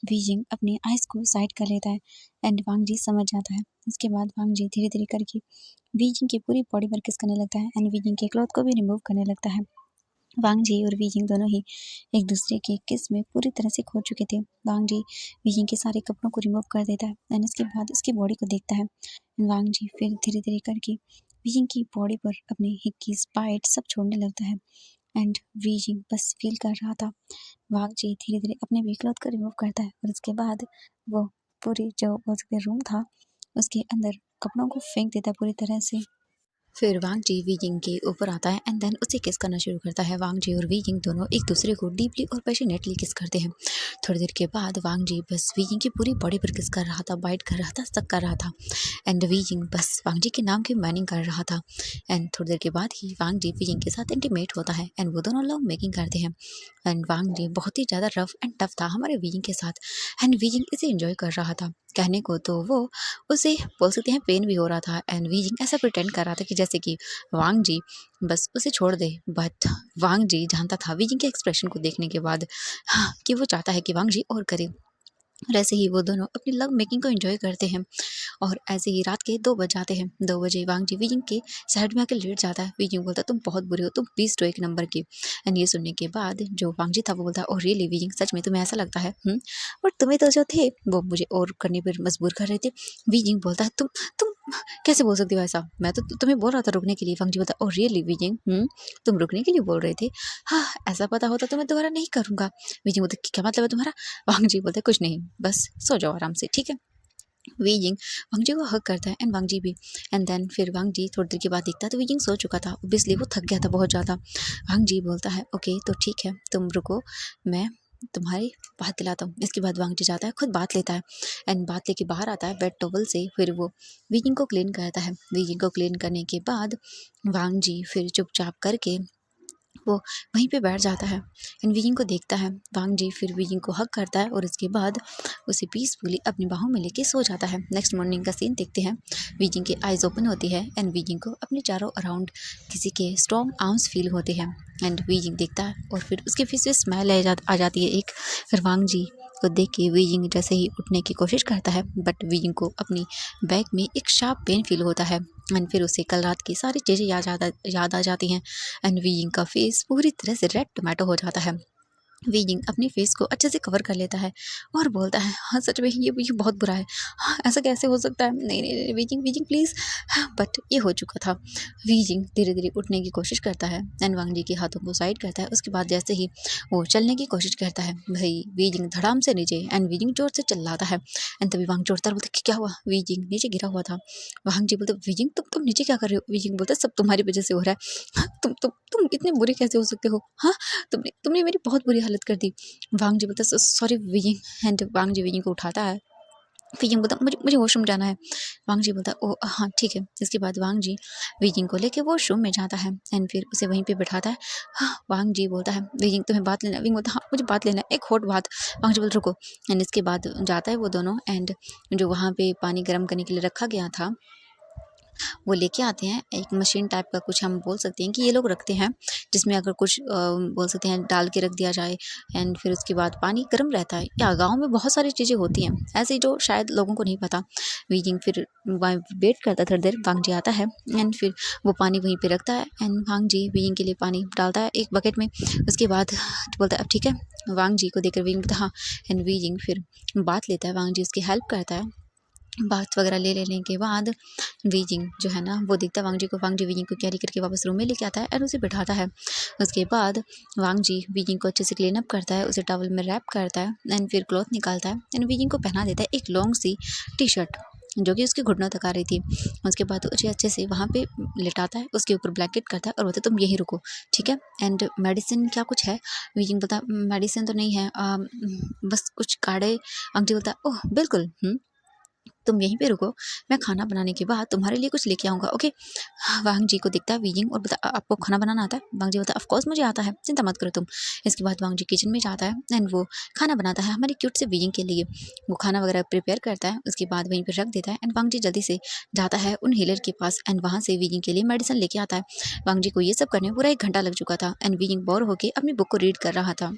A: वीजिंग अपने आइज़ को साइड कर लेता है एंड वांग जी समझ जाता है। उसके बाद वांग जी धीरे धीरे करके वीजिंग की पूरी बॉडी पर किस करने लगता है एंड वीजिंग के क्लॉथ को भी रिमूव करने लगता है। वांग जी और वीजिंग दोनों ही एक दूसरे के किस में पूरी तरह से खो चुके थे। वांग जी वीजिंग के सारे कपड़ों को रिमूव कर देता है एंड इसके बाद उसकी बॉडी को देखता है। वांग जी फिर धीरे धीरे करके वीजिंग की बॉडी पर अपने हिक्कीज बाइट सब छोड़ने लगता है एंड वीजिंग बस फील कर रहा था। वांग जी धीरे धीरे अपने वी क्लॉथ को रिमूव करता है और उसके बाद वो पूरी जो बोल सकते रूम था उसके अंदर कपड़ों को फेंक देता है पूरी तरह से। फिर वांग जी वीजिंग के ऊपर आता है एंड देन उसे किस करना शुरू करता है। वांग जी और वीजिंग दोनों एक दूसरे को डीपली और पैशनेटली किस करते हैं। थोड़ी देर के बाद वांग जी बस वीजिंग की पूरी बॉडी पर किस कर रहा था, बाइट कर रहा था, सक कर रहा था एंड वीजिंग बस वांग जी के नाम की माइनिंग कर रहा था। एंड थोड़ी देर के बाद ही वांग जी वीजिंग के साथ इंटीमेट होता है एंड वो दोनों लव मेकिंग करते हैं एंड वांग जी बहुत ही ज़्यादा रफ एंड टफ था हमारे वीजिंग के साथ एंड वीजिंग इसे एंजॉय कर रहा था। कहने को तो वो उसे बोल सकते हैं पेन भी हो रहा था एंड वीजिंग ऐसा प्रिटेंड कर रहा था कि जैसे कि वांग जी बस उसे छोड़ दे। बट वांग जी जानता था वीजिंग के एक्सप्रेशन को देखने के बाद कि वो चाहता है कि वांग जी और करे। और ऐसे ही वो दोनों अपनी लव मेकिंग को एंजॉय करते हैं और ऐसे ही रात के 2 बज जाते हैं। 2 बजे वांग जी वीजिंग के साइड में आकर लेट जाता है। वीजिंग बोलता है तुम बहुत बुरे हो, तुम बीस्ट हो एक नंबर की। एंड ये सुनने के बाद जो वांग जी था वो बोलता है ओह रियली वीजिंग, सच में तुम्हें ऐसा लगता है? और तुम्हें तो जो थे वो मुझे और करने पर मजबूर कर रहे थे। वीजिंग बोलता है तुम कैसे बोल सकती हो ऐसा? मैं तो तुम्हें बोल रहा था रुकने के लिए। वांग जी बोलता है ओह रियली वीजिंग, तुम रुकने के लिए बोल रहे थे? हाँ, ऐसा पता होता तो मैं दोबारा नहीं करूंगा। वीजिंग बोलता है क्या मतलब है तुम्हारा? वांग जी बोलते हैं कुछ नहीं, बस सो जाओ आराम से, ठीक है। वीजिंग वांग जी को हग करता है एंड वांग जी भी एंड देन फिर वांग जी थोड़ी देर के बाद दिखता है तो वीजिंग सो चुका था। ऑब्वियसली वो थक गया था बहुत ज़्यादा। वांग जी बोलता है ओके तो ठीक है तुम रुको, मैं तुम्हारी बात दिलाता हूँ। इसके बाद वांग जी जाता है खुद बात लेता है एंड बात लेके बाहर आता है वेट टॉवल से। फिर वो वीजिंग को क्लीन करता है। वीजिंग को क्लीन करने के बाद वांग जी फिर चुपचाप करके वो वहीं पे बैठ जाता है एंड वीजिंग को देखता है। वांग जी फिर वीजिंग को हग करता है और इसके बाद उसे पीसफुली अपनी बाहों में लेके सो जाता है। नेक्स्ट मॉर्निंग का सीन देखते हैं। वीजिंग की आइज़ ओपन होती है एंड वीजिंग को अपने चारों अराउंड किसी के स्ट्रॉन्ग आर्म्स फील होते हैं एंड वीजिंग देखता है और फिर उसके फेस पे स्माइल आ जाती है एक। फिर वांग जी को देख के वीजिंग जैसे ही उठने की कोशिश करता है बट वीजिंग को अपनी बैक में एक शार्प पेन फील होता है एंड फिर उसे कल रात की सारी चीज़ें याद आ जाती हैं एंड वीजिंग का फेस पूरी तरह से रेड टोमेटो हो जाता है। वीजिंग अपने फेस को अच्छे से कवर कर लेता है और बोलता है हाँ सच में ये बहुत बुरा है। हाँ ऐसा कैसे हो सकता है? नहीं नहीं नहीं वीजिंग वीजिंग प्लीज़। हाँ बट ये हो चुका था। वीजिंग धीरे धीरे उठने की कोशिश करता है एंड वांग जी के हाथों को साइड करता है। उसके बाद जैसे ही वो चलने की कोशिश करता है भाई वीजिंग धड़ाम से नीचे एंड वीजिंग जोर से चिल्लाता है एंड तभी वांग जोरदार बोलते कि क्या हुआ? वीजिंग नीचे गिरा हुआ था। वांग जी बोलते वीजिंग तुम नीचे क्या कर रहे हो? वीजिंग बोलता सब तुम्हारी वजह से हो रहा है। हाँ, तुम इतने बुरे कैसे हो सकते हो? हाँ तुमने तुमने मेरी बहुत बुरी हालत कर दी। वांग जी बोलता है sorry Weijing and Wang ji Weijing को उठाता है। वीजिंग बोलता मुझे मुझे वॉशरूम जाना है। वांग जी बोलता है ओ हाँ ठीक है। इसके बाद वांग जी वीजिंग को लेके वॉशरूम में जाता है एंड फिर उसे वहीं पे बिठाता है। हाँ वांग जी बोलता है वीजिंग तुम्हें बात लेना है? वीजिंग बोलता है हाँ मुझे बात लेना है, एक हॉट बात। वांग जी बोलता रुको एंड इसके बाद जाता है वो दोनों एंड जो वहाँ पे पानी गर्म करने के लिए रखा गया था वो लेके आते हैं। एक मशीन टाइप का कुछ हम बोल सकते हैं कि ये लोग रखते हैं जिसमें अगर कुछ बोल सकते हैं डाल के रख दिया जाए एंड फिर उसके बाद पानी गर्म रहता है। या गाँव में बहुत सारी चीज़ें होती हैं ऐसी जो शायद लोगों को नहीं पता। वीजिंग फिर वेट करता है थोड़ी देर। वांग जी आता है एंड फिर वो पानी वहीं पे रखता है एंड वांग जी वीजिंग के लिए पानी डालता है एक बकेट में। उसके बाद बोलता है अब ठीक है। वांग जी को देखकर वीजिंग बोलता है हाँ एंड वीजिंग फिर बात लेता है। वांग जी उसकी हेल्प करता है। बाथ वगैरह ले लेने के बाद वीजिंग जो है ना वो दिखता है वांग जी को। वांग जी वीजिंग को कैरी करके वापस रूम में लेके आता है और उसे बिठाता है। उसके बाद वांग जी वीजिंग को अच्छे से क्लीन अप करता है, उसे टॉवल में रैप करता है एंड फिर क्लॉथ निकालता है एंड वीजिंग को पहना देता है एक लॉन्ग सी टी शर्ट जो कि उसके घुटनों तक आ रही थी। उसके बाद उसे अच्छे से वहाँ पे लिटाता है, उसके ऊपर ब्लैंकेट करता है और बोलता है तुम यहीं रुको ठीक है। एंड मेडिसिन क्या कुछ है? वीजिंग बोलता मेडिसिन तो नहीं है, बस कुछ काढ़े। वांग जी बोलता ओह बिल्कुल, तुम यहीं पे रुको, मैं खाना बनाने के बाद तुम्हारे लिए कुछ लेके आऊँगा, ओके? वांग जी को दिखता है वीजिंग और बोलता आपको खाना बनाना आता है? वांग जी बोलता है ऑफ कोर्स मुझे आता है, चिंता मत करो तुम। इसके बाद वांग जी किचन में जाता है एंड वो खाना बनाता है हमारी क्यूट से वीजिंग के लिए। वो खाना वगैरह प्रिपेयर करता है, उसके बाद वहीं पे रख देता है एंड वांग जी जल्दी से जाता है उन हीलर के पास एंड वहाँ से वीजिंग के लिए मेडिसिन लेके आता है। वांग जी को ये सब करने में पूरा 1 घंटा लग चुका था एंड वीजिंग बोर होके अपनी बुक को रीड कर रहा था।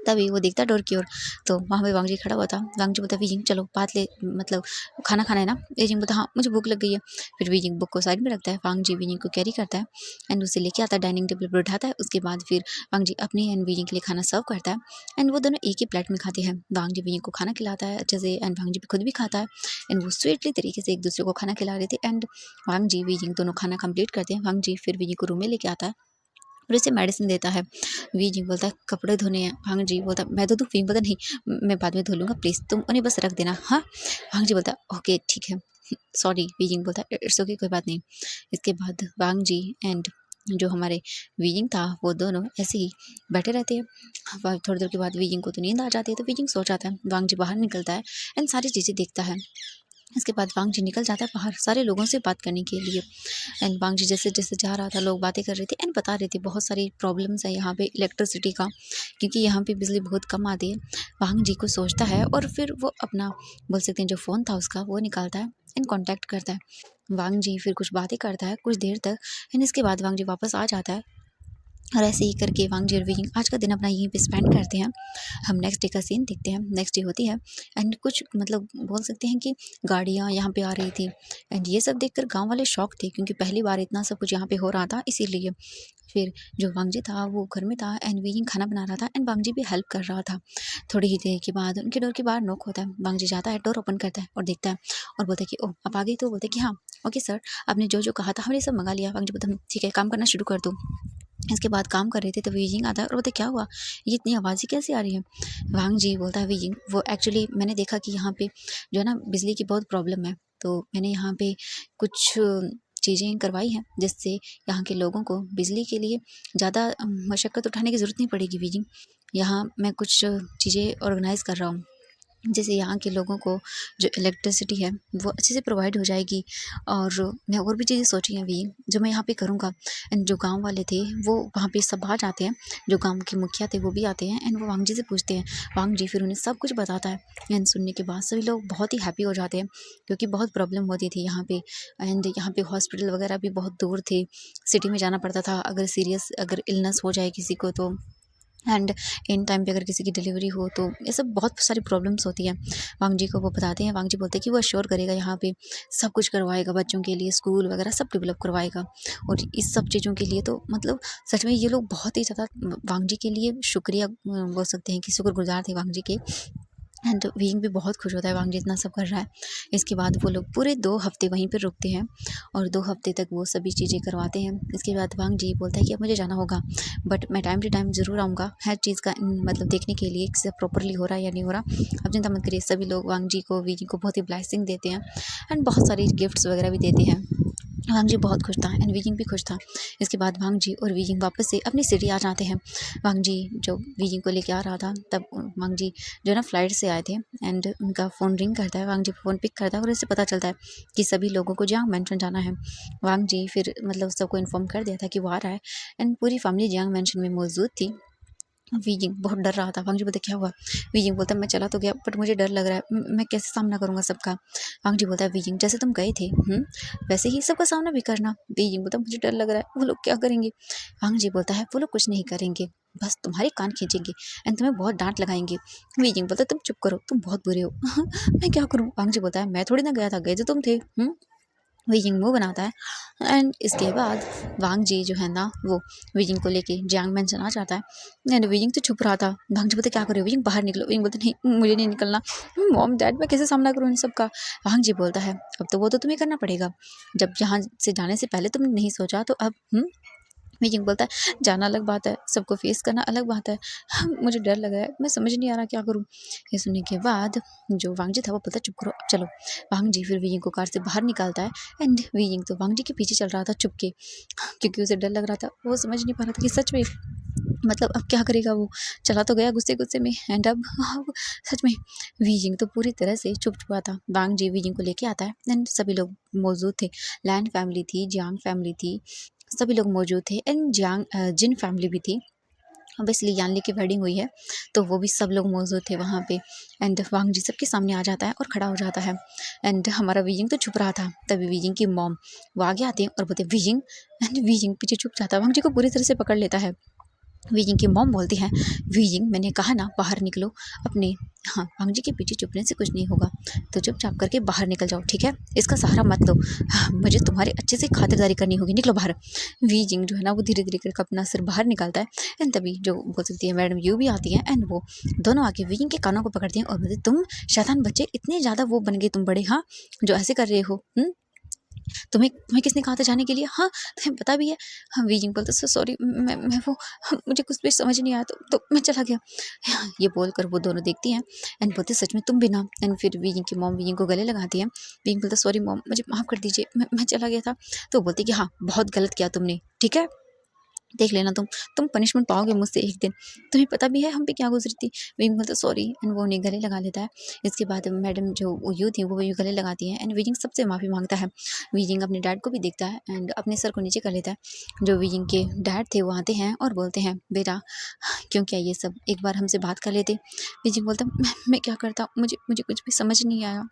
A: तभी वो देखता है डोर की ओर, तो वहाँ पे वांग जी खड़ा हुआ था। वांग जी बोलता है, "वीजिंग चलो बात ले, मतलब खाना खाना है ना?" वीजिंग बोलता है, "हाँ, मुझे भूख लग गई है।" फिर वीजिंग बुक को साइड में रखता है, वांग जी वीजिंग को कैरी करता है एंड उसे लेके आता है, डाइनिंग टेबल पर उठाता है। उसके बाद फिर वांग जी अपने एंड वीजिंग के लिए खाना सर्व करता है एंड वो दोनों एक ही प्लेट में खाते हैं। वांग जी वीजिंग को खाना खिलाता है अच्छे से एंड वांग जी खुद भी खाता है एंड वो स्वीटली तरीके से एक दूसरे को खाना खिला रहे थे एंड वांग जी वीजिंग दोनों खाना कंप्लीट करते हैं। वांग जी फिर वीजिंग को रूम में लेके आता है और उसे मेडिसिन देता है। वीजिंग बोलता है, "कपड़े धोने हैं।" वांग जी बोलता है, "मैं धो दूँ?" वीजिंग बोलता है, "नहीं, मैं बाद में धो लूँगा, प्लीज़ तुम उन्हें बस रख देना, हाँ?" वांग जी बोलता है, "ओके, ठीक है।" सॉरी, वीजिंग बोलता है, "इट्स ओके, कोई बात नहीं।" इसके बाद वांग जी एंड जो हमारे वीजिंग था, वो दोनों ऐसे ही बैठे रहते हैं। थोड़ी देर के बाद वीजिंग को तो नींद आ जाती है, तो वीजिंग सो जाता है। वांग जी बाहर निकलता है एंड सारी चीज़ें देखता है। इसके बाद वांग जी निकल जाता है बाहर सारे लोगों से बात करने के लिए एंड वांग जी जैसे-जैसे जा रहा था, लोग बातें कर रहे थे एंड बता रहे थे बहुत सारी प्रॉब्लम्स है यहाँ पे इलेक्ट्रिसिटी का, क्योंकि यहाँ पे बिजली बहुत कम आती है। वांग जी को सोचता है और फिर वो अपना बोल सकते हैं जो फ़ोन था उसका वो निकालता है एंड कॉन्टैक्ट करता है। वांग जी फिर कुछ बातें करता है कुछ देर तक एंड इसके बाद वांग जी वापस आ जाता है और ऐसे ही करके वांग जी और वीइंग आज का दिन अपना यहीं पे स्पेंड करते हैं। हम नेक्स्ट डे का सीन देखते हैं। नेक्स्ट डे होती है एंड कुछ मतलब बोल सकते हैं कि गाड़ियाँ यहाँ पे आ रही थी एंड ये सब देखकर गाँव वाले शॉक थे, क्योंकि पहली बार इतना सब कुछ यहाँ पे हो रहा था इसीलिए। फिर जो वांग जी था वो घर में था एंड वीइंग खाना बना रहा था एंड वांग जी भी हेल्प कर रहा था। थोड़ी ही देर के बाद उनके डोर के बाहर नॉक होता है। वांग जी जाता है, डोर ओपन करता है और देखता है और बोलता है कि ओह! आप आ गए? तो बोलते हैं कि हाँ, ओके सर, आपने जो-जो कहा था हमने सब मँगा लिया। वांग जी बोलता है, ठीक है, काम करना शुरू कर दो। इसके बाद काम कर रहे थे तो वीजिंग आता है और बोलता है, क्या हुआ? ये इतनी आवाज़ें कैसे आ रही हैं? वांग जी बोलता है, वीजिंग वो एक्चुअली मैंने देखा कि यहाँ पे जो है ना बिजली की बहुत प्रॉब्लम है, तो मैंने यहाँ पे कुछ चीज़ें करवाई हैं जिससे यहाँ के लोगों को बिजली के लिए ज़्यादा मशक्कत उठाने की ज़रूरत नहीं पड़ेगी वीजिंग। यहाँ मैं कुछ चीज़ें ऑर्गेनाइज़ कर रहा हूँ। जैसे यहाँ के लोगों को जो इलेक्ट्रिसिटी है वो अच्छे से प्रोवाइड हो जाएगी और मैं और भी चीज़ें सोची हैं अभी जो मैं यहाँ पे करूँगा एंड जो गांव वाले थे वो वहाँ पे सब आ जाते हैं, जो गांव के मुखिया थे वो भी आते हैं एंड वो वांग जी से पूछते हैं। वांग जी फिर उन्हें सब कुछ बताता है एंड सुनने के बाद सभी लोग बहुत ही हैप्पी हो जाते हैं, क्योंकि बहुत प्रॉब्लम होती थी यहाँ पे एंड यहाँ पे हॉस्पिटल वगैरह भी बहुत दूर थे, सिटी में जाना पड़ता था अगर सीरियस अगर इलनेस हो जाए किसी को तो एंड इन टाइम पे अगर किसी की डिलीवरी हो तो ये सब बहुत सारी प्रॉब्लम्स होती हैं। वांग जी को वो बताते हैं, वांग जी बोलते हैं कि वो अश्योर करेगा यहाँ पे सब कुछ करवाएगा, बच्चों के लिए स्कूल वगैरह सब डेवलप करवाएगा और इस सब चीज़ों के लिए तो मतलब सच में ये लोग बहुत ही ज़्यादा वांग जी के लिए शुक्रिया बोल सकते हैं कि शुक्रगुजार थे वांग जी के एंड विंग भी बहुत खुश होता है वांग जी इतना सब कर रहा है। इसके बाद वो लोग पूरे 2 हफ्ते वहीं पर रुकते हैं और 2 हफ्ते तक वो सभी चीज़ें करवाते हैं। इसके बाद वांग जी बोलता है कि अब मुझे जाना होगा, बट मैं टाइम टू टाइम ज़रूर आऊँगा हर चीज़ का मतलब देखने के लिए कि सब प्रॉपर्ली हो रहा है या नहीं हो रहा। आप चिंता मत करिए। सभी लोग वांग जी को वी जी को बहुत ही ब्लेसिंग देते हैं एंड बहुत सारी गिफ्ट्स वगैरह भी देते हैं। वांग जी बहुत खुश था एंड वीजिंग भी खुश था। इसके बाद वांग जी और वीजिंग वापस से अपनी सिटी आ जाते हैं। वांग जी जब वीजिंग को लेके आ रहा था तब वांग जी जो है ना फ्लाइट से आए थे एंड उनका फ़ोन रिंग करता है। वांग जी फ़ोन पिक करता है और इससे पता चलता है कि सभी लोगों को जियांग मैंशन जाना है। वांग जी फिर मतलब सबको इन्फॉर्म कर दिया था कि वो आ रहा है एंड पूरी फैमिली जियांग मैंशन में मौजूद थी। वीजिंग बहुत डर रहा था। वांग जी बोलते, क्या हुआ? वीजिंग बोलता, मैं चला तो गया बट मुझे डर लग रहा है, मैं कैसे सामना करूँगा सबका? वांग जी बोलता है, वीजिंग जैसे तुम गए थे वैसे ही सबका सामना भी करना। वीजिंग बोलता, मुझे डर लग रहा है, वो लोग क्या करेंगे? वांग जी बोलता है, वो लोग कुछ नहीं करेंगे, बस तुम्हारे कान खींचेंगे एंड तुम्हें बहुत डांट लगाएंगे। वीजिंग बोलता, तुम चुप करो, तुम बहुत बुरे हो। मैं क्या करूँ? वांग जी बोलता है, मैं थोड़ी ना गया था, गए तो तुम थे। वीजिंग मुँह बनाता है एंड इसके बाद वांग जी जो है ना वो वीजिंग को लेके जियांग मैंशन आ जाता है एंड वीजिंग तो छुप रहा था। वांग जी बोलते, क्या कर रहे हो वीजिंग? बाहर निकलो। वीजिंग बोलते, नहीं मुझे नहीं निकलना। मॉम डैड मैं कैसे सामना करूँ इन सब का? वांग जी बोलता है, अब तो वो तो तुम्हें करना पड़ेगा, जब यहाँ से जाने से पहले तुमने नहीं सोचा तो अब मीटिंग बोलता है, जाना अलग बात है, सबको फेस करना अलग बात है। मुझे डर लग रहा है, मैं समझ नहीं आ रहा क्या करूँ? ये सुनने के बाद जो वांग जी था वो बोलता है, चुप करो, अब चलो। वांग जी फिर वीइंग को कार से बाहर निकालता है एंड वीइंग तो वांग जी के पीछे चल रहा था छुप के, क्योंकि उसे डर लग रहा था। वो समझ नहीं पा रहा था कि सच में मतलब अब क्या करेगा वो? चला तो गया गुस्से-गुस्से में एंड अब सच में वीइंग तो पूरी तरह से चुप चुपा था। वांग जी वीइंग को लेके आता है एंड सभी लोग मौजूद थे। लैंड फैमिली थी, जियांग फैमिली थी, सभी लोग मौजूद थे एंड जिन फैमिली भी थी। ऑब्वियसली यानली की वेडिंग हुई है तो वो भी सब लोग मौजूद थे वहाँ पे एंड वांग जी सबके सामने आ जाता है और खड़ा हो जाता है एंड हमारा वीजिंग तो छुप रहा था। तभी वीजिंग की मॉम वो आगे आते हैं और बोलते वीजिंग एंड वीजिंग पीछे छुप जाता है। वांग जी को पूरी तरह से पकड़ लेता है वीजिंग की मॉम बोलती हैं, वीजिंग मैंने कहा ना बाहर निकलो अपने। हाँ, वांग जी के पीछे छुपने से कुछ नहीं होगा, तो चुपचाप करके बाहर निकल जाओ, ठीक है? इसका सहारा मत लो। हाँ, मुझे तुम्हारी अच्छे से खातिरदारी करनी होगी, निकलो बाहर। वीजिंग जो है ना वो धीरे-धीरे करके अपना सिर बाहर निकालता है एंड तभी जो बोल सकती है मैडम यू भी आती है एंड वो दोनों आके वीजिंग के कानों को पकड़ती हैं और बोलती हैं, तुम शैतान बच्चे इतने ज़्यादा वो बन गए तुम बड़े, हाँ? जो ऐसे कर रहे हो, तुम्हें तुम्हें किसने कहा था जाने के लिए? हाँ, तुम्हें पता भी है? हाँ, वीजिंग बोलता सॉरी मैं वो मुझे कुछ भी समझ नहीं आया तो मैं चला गया। हाँ, ये बोलकर वो दोनों देखती हैं एंड बोलती सच में तुम भी ना? एंड फिर वीजिंग की मॉम वीजिंग को गले लगाती है। वीजिंग बोलता सॉरी मॉम मुझे माफ़ कर दीजिए मैं चला गया था। तो वो बोलती कि हाँ, बहुत गलत किया तुमने, ठीक है? देख लेना तुम पनिशमेंट पाओगे मुझसे एक दिन। तुम्हें पता भी है हम पे क्या गुज़री थी? विंग बोलता सॉरी एंड वो उन्हें गले लगा लेता है। इसके बाद मैडम जो वो यू थी वो भी गले लगाती हैं एंड विजिंग सबसे माफ़ी माँगता है। विजिंग अपने डैड को भी देखता है एंड अपने सर को नीचे कर लेता है। जो विजिंग के डैड थे वो आते हैं और बोलते हैं, बेटा क्यों किया ये सब? एक बार हमसे बात कर लेते। विजिंग बोलता मैं क्या करता? मुझे मुझे कुछ भी समझ नहीं आया।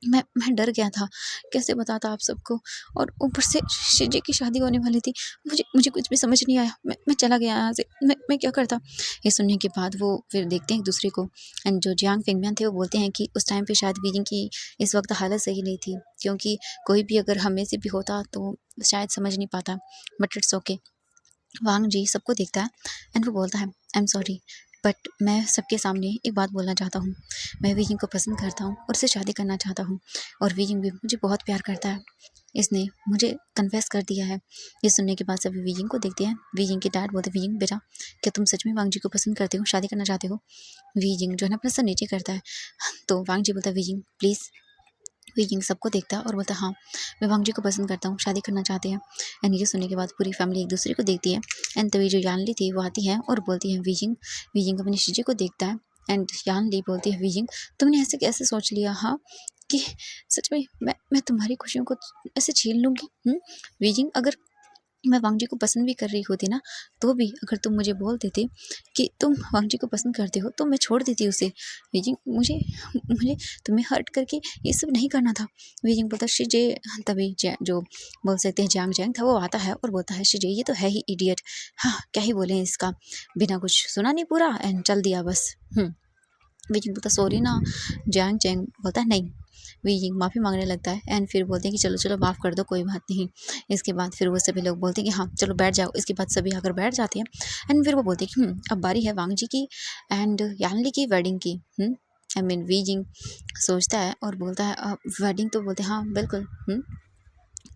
A: मैं डर गया था, कैसे बताता आप सबको और ऊपर से शिजी की शादी होने वाली थी। मुझे मुझे कुछ भी समझ नहीं आया। मैं चला गया यहाँ से। मैं क्या करता? ये सुनने के बाद वो फिर देखते हैं एक-दूसरे को एंड जो जियांग फेंगमियान थे वो बोलते हैं कि उस टाइम पे शायद बीजिंग की इस वक़्त हालत सही नहीं थी, क्योंकि कोई भी अगर हम में से भी होता तो शायद समझ नहीं पाता। But it's okay. Wangji सबको देखता है एंड वो बोलता है आई एम सॉरी बट मैं सबके सामने एक बात बोलना चाहता हूँ। मैं वीजिंग को पसंद करता हूँ और उससे शादी करना चाहता हूँ और वीजिंग भी मुझे बहुत प्यार करता है। इसने मुझे कन्फेस कर दिया है। ये सुनने के बाद सभी वीजिंग को देखते हैं। वीजिंग के डैड बोलते वीजिंग बेटा क्या तुम सच में वांग जी को पसंद करते हो, शादी करना चाहते हो? वीजिंग जो है ना अपना सर नीचे करता है। तो वांग जी बोलता है वीजिंग प्लीज़। वीजिंग सबको देखता है और बोलता है हाँ मैं वांग जी को पसंद करता हूँ, शादी करना चाहते हैं। एंड ये सुनने के बाद पूरी फैमिली एक दूसरे को देखती है एंड तभी जो यानली थी वो आती है और बोलती है वीजिंग। वीजिंग अपनी शीजे को देखता है एंड यानली बोलती है वीजिंग तुमने ऐसे कैसे सोच लिया, हाँ कि सच में मैं तुम्हारी खुशियों को ऐसे छीन लूँगी? वीजिंग अगर मैं वांग जी को पसंद भी कर रही होती ना, तो भी अगर तुम मुझे बोल देते कि तुम वांग जी को पसंद करते हो, तो मैं छोड़ देती उसे। बीजिंग मुझे मुझे तुम्हें हर्ट करके ये सब नहीं करना था। बीजिंग बोलता शिजे। तभी जो बोल सकते हैं जियांग जैंग था वो आता है और बोलता है शिजे ये तो है ही इडियट। हाँ, क्या ही बोलें इसका, बिना कुछ सुना नहीं पूरा एंड चल दिया बस। बीजिंग बोलता सॉरी ना। जियांग जैंग बोलता है नहीं। बीजिंग माफ़ी मांगने लगता है एंड फिर बोलते हैं कि चलो चलो माफ़ कर दो कोई बात नहीं। इसके बाद फिर वो सभी लोग बोलते हैं कि हाँ चलो बैठ जाओ। इसके बाद सभी आकर बैठ जाते हैं एंड फिर वो बोलते हैं कि अब बारी है वांग जी की एंड यानली की वेडिंग की। आई मीन बीजिंग सोचता है और बोलता है वेडिंग, तो बोलते हैं हाँ बिल्कुल।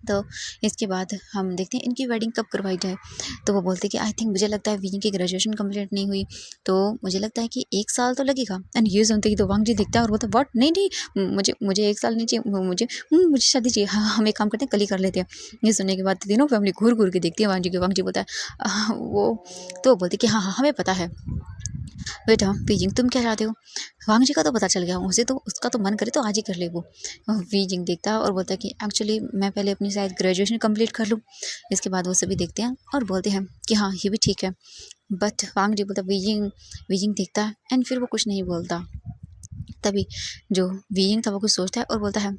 A: तो इसके बाद हम देखते हैं इनकी वेडिंग कब करवाई जाए। तो वो बोलते हैं कि आई थिंक मुझे लगता है विनी की ग्रेजुएशन कंप्लीट नहीं हुई, तो मुझे लगता है कि 1 साल तो लगेगा। एंड ये सुनते ही तो वांग जी दिखता है और बोलता है व्हाट, नहीं नहीं मुझे 1 साल नहीं चाहिए, मुझे शादी चाहिए। हाँ हम एक काम करते हैं कल ही कर लेते हैं। ये सुनने के बाद तीनों फैमिली घूर घूर के देखती है वांग जी को। वांग जी बोलता है वो तो बोलती कि हाँ हाँ हमें पता है बेटा। बीजिंग तुम क्या चाहते हो? वांग जी का तो पता चल गया, उसे तो उसका तो मन करे तो आज ही कर ले वो। बीजिंग देखता है और बोलता है कि एक्चुअली मैं पहले अपनी शायद ग्रेजुएशन कंप्लीट कर लूँ। इसके बाद वो सभी देखते हैं और बोलते हैं कि हाँ ये भी ठीक है। बट वांग जी बोलता बीजिंग। बीजिंग देखता है एंड फिर वो कुछ नहीं बोलता। तभी जो बीइंग था वो कुछ सोचता है और बोलता है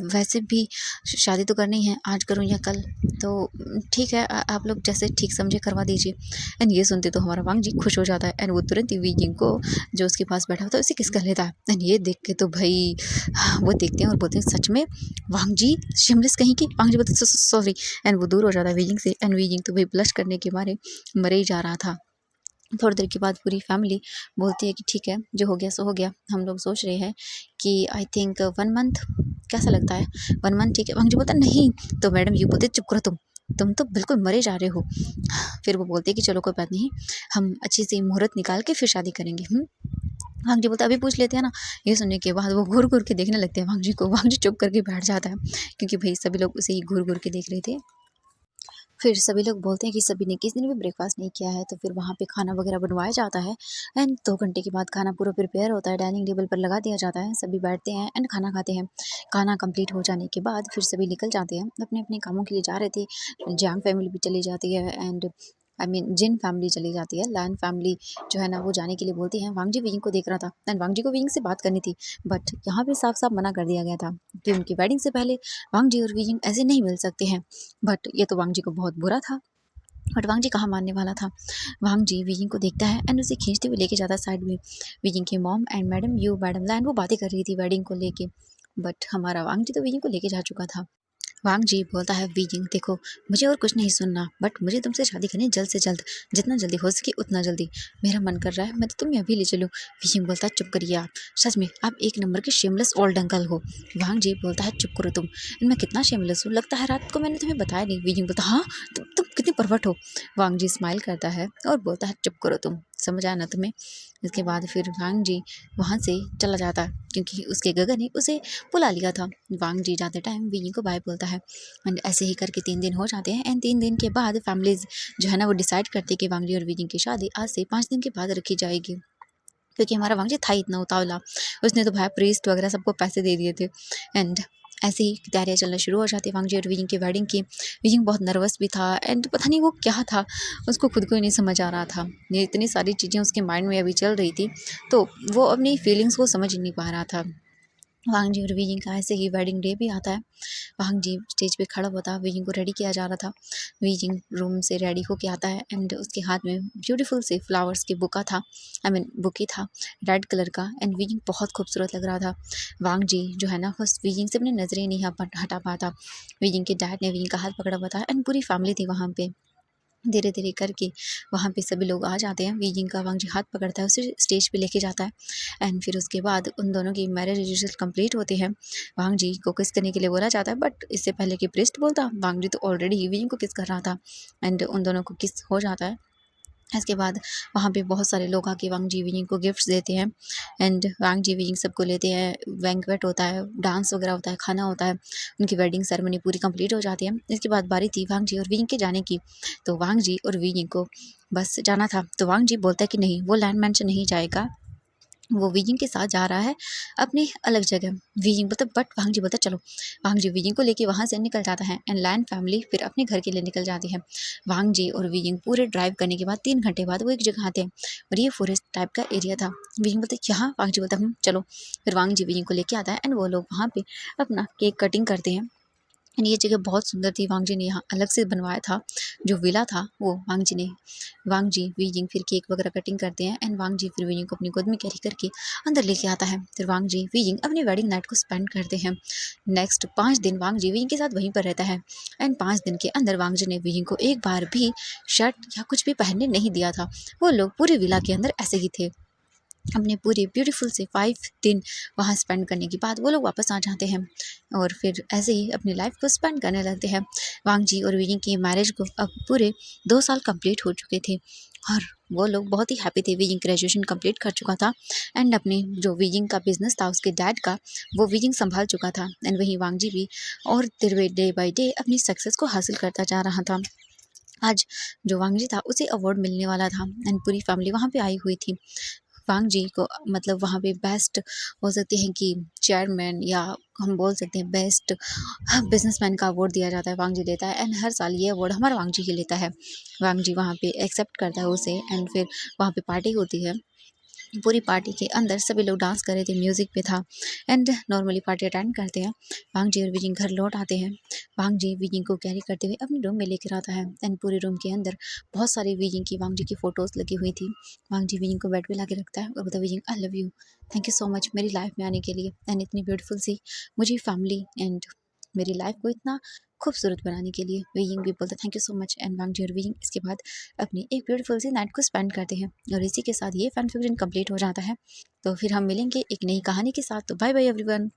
A: वैसे भी शादी तो करनी है, आज करूँ या कल, तो ठीक है आप लोग जैसे ठीक समझे करवा दीजिए। एंड ये सुनते तो हमारा वांग जी खुश हो जाता है एंड वो तुरंत ही बीइंग को जो उसके पास बैठा होता है उसे किस कर लेता है। एंड ये देख के तो भाई वो देखते हैं और बोलते हैं सच में वांग जी शिमलिस कहीं की। वांग जी बोलते सॉरी एंड वो दूर हो जाता है बीजिंग से एंड बीजिंग तो भाई ब्लश करने के मारे मरे ही जा रहा था। थोड़ी देर के बाद पूरी फैमिली बोलती है कि ठीक है जो हो गया सो हो गया। हम लोग सोच रहे हैं कि आई थिंक 1 मंथ कैसा लगता है? 1 मंथ ठीक है। वांग जी बोलता नहीं। तो मैडम ये बोलते चुप करो तुम तो बिल्कुल मरे जा रहे हो। फिर वो बोलते हैं कि चलो कोई बात नहीं, हम अच्छी सी मुहूर्त निकाल के फिर शादी करेंगे। वांग जी बोलता अभी पूछ लेते हैं ना। ये सुनने के बाद वो घूर घूर के देखने लगते हैं वांग जी को। वांग जी चुप करके बैठ जाता है क्योंकि भाई सभी लोग उसे ही घूर घूर के देख रहे थे। फिर सभी लोग बोलते हैं कि सभी ने किसी ने भी ब्रेकफास्ट नहीं किया है, तो फिर वहाँ पे खाना वगैरह बनवाया जाता है एंड 2 घंटे के बाद खाना पूरा प्रिपेयर होता है, डाइनिंग टेबल पर लगा दिया जाता है, सभी बैठते हैं एंड खाना खाते हैं। खाना कंप्लीट हो जाने के बाद फिर सभी निकल जाते हैं, अपने-अपने कामों के लिए जा रहे थे। जियांग फैमिली भी चली जाती है एंड आई मीन जिन फैमिली चली जाती है, लैन फैमिली जो है ना वो जाने के लिए बोलती है। वांग जी वियिंग को देख रहा था एंड वांग जी को वियिंग से बात करनी थी, बट यहाँ पे साफ-साफ मना कर दिया गया था कि उनकी वेडिंग से पहले वांग जी और वियिंग ऐसे नहीं मिल सकते हैं। बट ये तो वांग जी को बहुत बुरा था। बट वांग जी कहाँ मानने वाला था। वांग जी वीइंग को देखता है एंड उसे खींचते हुए लेके जाता है साइड में। वीइंग की मॉम एंड मैडम लैंड वो बातें कर रही थी वेडिंग को लेके, बट हमारा वांग जी तो वीइंग को लेके जा चुका था। वांग जी बोलता है वीजिंग देखो, मुझे और कुछ नहीं सुनना, बट मुझे तुमसे शादी करनी है जल्द से जल्द, जितना जल्दी हो सके उतना जल्दी। मेरा मन कर रहा है मैं तो तुम्हें अभी ले चलूँ। वीजिंग बोलता है चुप करिए आप, सच में आप एक नंबर के शेमलेस ओल्ड अंकल हो। वांग जी बोलता है चुप करो तुम, मैं कितना शेमलेस हूँ, लगता है रात को मैंने तुम्हें बताया नहीं। वीजिंग बोलता हाँ, तुम कितनी परवट हो। वांग जी स्माइल करता है और बोलता है चुप करो तुम, समझ आया ना तुम्हें। इसके बाद फिर वांग जी वहाँ से चला जाता है क्योंकि उसके गगन ने उसे बुला लिया था। वांग जी जाते टाइम वीइंग को बाय बोलता है एंड ऐसे ही करके 3 दिन हो जाते हैं एंड 3 दिन के बाद फैमिलीज जो है ना वो डिसाइड करती है कि वांग जी और वीइंग की शादी आज से 5 दिन के बाद रखी जाएगी, क्योंकि हमारा वांग जी था ही इतना उतावला, उसने तो भाई प्रीस्ट वगैरह सबको पैसे दे दिए थे। एंड ऐसे ही तैयारियां चलना शुरू हो जाती है वांग जी और वीइंग की वेडिंग की। वीइंग बहुत नर्वस भी था एंड पता नहीं वो क्या था, उसको खुद को ही नहीं समझ आ रहा था। ये इतनी सारी चीज़ें उसके माइंड में अभी चल रही थी, तो वो अपनी फीलिंग्स को समझ ही नहीं पा रहा था। वांग जी और वीइंग का ऐसे ही वेडिंग डे भी आता है। वांग जी स्टेज पे खड़ा हुआ था, वीजिंग को रेडी किया जा रहा था। वीजिंग रूम से रेडी होके आता है एंड उसके हाथ में ब्यूटीफुल से फ्लावर्स की बुका था, आई मीन बुके था रेड कलर का एंड वीजिंग बहुत खूबसूरत लग रहा था। वांग जी जो है ना बस वीजिंग से अपनी नजरें नहीं हटा पाता। वीजिंग के डैड ने वीजिंग का हाथ पकड़ा हुआ था एंड पूरी फैमिली थी वहाँ पे। धीरे धीरे करके वहाँ पे सभी लोग आ जाते हैं। वीजिंग का वांग जी हाथ पकड़ता है, उसे स्टेज पे लेके जाता है एंड फिर उसके बाद उन दोनों की मैरिज रिचुअल कंप्लीट होते हैं। वांग जी को किस करने के लिए बोला जाता है, बट इससे पहले कि प्रीस्ट बोलता, वांग जी तो ऑलरेडी वीजिंग को किस कर रहा था एंड उन दोनों को किस हो जाता है। इसके बाद वहाँ पे बहुत सारे लोग आके वांग जी वीजिंग को गिफ्ट्स देते हैं एंड वांग जी वीजिंग सबको लेते हैं। बैंक्वेट होता है, डांस वगैरह होता है, खाना होता है, उनकी वेडिंग सेरेमनी पूरी कंप्लीट हो जाती है। इसके बाद बारी थी वांग जी और वीजिंग के जाने की। तो वांग जी और वीजिंग को बस जाना था, तो वांग जी बोलता है कि नहीं, वो लैंड मैन से नहीं जाएगा, वो वीजिंग के साथ जा रहा है अपनी अलग जगह। वीजिंग बोलता बट वांग जी बोलता चलो। वांग जी वीजिंग को लेके वहाँ से निकल जाता है एंड लैंड फैमिली फिर अपने घर के लिए निकल जाती है। वांग जी और वीजिंग पूरे ड्राइव करने के बाद 3 घंटे बाद वो एक जगह आते हैं और ये फॉरेस्ट टाइप का एरिया था। वीजिंग बोलते यहाँ, वांग जी बोलता चलो। फिर वांग जी वीजिंग को लेके आता है एंड वो लोग वहाँ पे अपना केक कटिंग करते हैं एंड ये जगह बहुत सुंदर थी। वांग जी ने यहाँ अलग से बनवाया था जो विला था, वो वांग जी वीजिंग फिर केक वगैरह कटिंग करते हैं एंड वांग जी फिर वीजिंग को अपनी गोद में कैरी करके अंदर लेके आता है। फिर वांग जी वीजिंग अपनी वेडिंग नाइट को स्पेंड करते हैं। नेक्स्ट 5 दिन वांग जी वीजिंग के साथ वहीं पर रहता है एंड 5 दिन के अंदर वांग जी ने वीजिंग को एक बार भी शर्ट या कुछ भी पहनने नहीं दिया था। वो लोग पूरे विला के अंदर ऐसे ही थे। अपने पूरे ब्यूटीफुल से 5 दिन वहाँ स्पेंड करने के बाद वो लोग वापस आ जाते हैं और फिर ऐसे ही अपनी लाइफ को स्पेंड करने लगते हैं। वांग जी और वीजिंग की मैरिज को अब पूरे 2 साल कंप्लीट हो चुके थे और वो लोग बहुत ही हैप्पी थे। वीजिंग ग्रेजुएशन कंप्लीट कर चुका था एंड अपने जो वीजिंग का बिजनेस था उसके डैड का, वो वीजिंग संभाल चुका था एंड वहीं वांग जी भी और डे बाई डे अपनी सक्सेस को हासिल करता जा रहा था। आज जो वांग जी था उसे अवार्ड मिलने वाला था एंड पूरी फैमिली वहाँ पे आई हुई थी। वांग जी को मतलब वहाँ पे बेस्ट बोल सकते हैं कि चेयरमैन या हम बोल सकते हैं बेस्ट बिजनेसमैन का अवार्ड दिया जाता है, वांग जी लेता है एंड हर साल ये अवार्ड हमारा वांग जी ही लेता है। वांग जी वहाँ पे एक्सेप्ट करता है उसे एंड फिर वहाँ पे पार्टी होती है। पूरी पार्टी के अंदर सभी लोग डांस कर रहे थे, म्यूजिक पे था एंड नॉर्मली पार्टी अटेंड करते हैं। वांग जी और विजिंग घर लौट आते हैं। वांग जी विजिंग को कैरी करते हुए अपने रूम में लेकर आता है एंड पूरे रूम के अंदर बहुत सारी विजिंग की वांग जी की फोटोज लगी हुई थी। वांग जी विजिंग को बेड पे लाके रखता है और बोलता है wheezing I love you, thank you so much मेरी लाइफ में आने के लिए एंड इतनी ब्यूटीफुल सी मुझे फैमिली एंड मेरी लाइफ को इतना खूबसूरत बनाने के लिए। विजिंग भी बोलता thank you so much and वांग जी और विजिंग इसके बाद अपनी एक ब्यूटीफुल सी नाइट को स्पेंड करते हैं और इसी के साथ ये फैन फिक्शन कंप्लीट हो जाता है। तो फिर हम मिलेंगे एक नई कहानी के साथ। तो बाय बाय एवरीवन।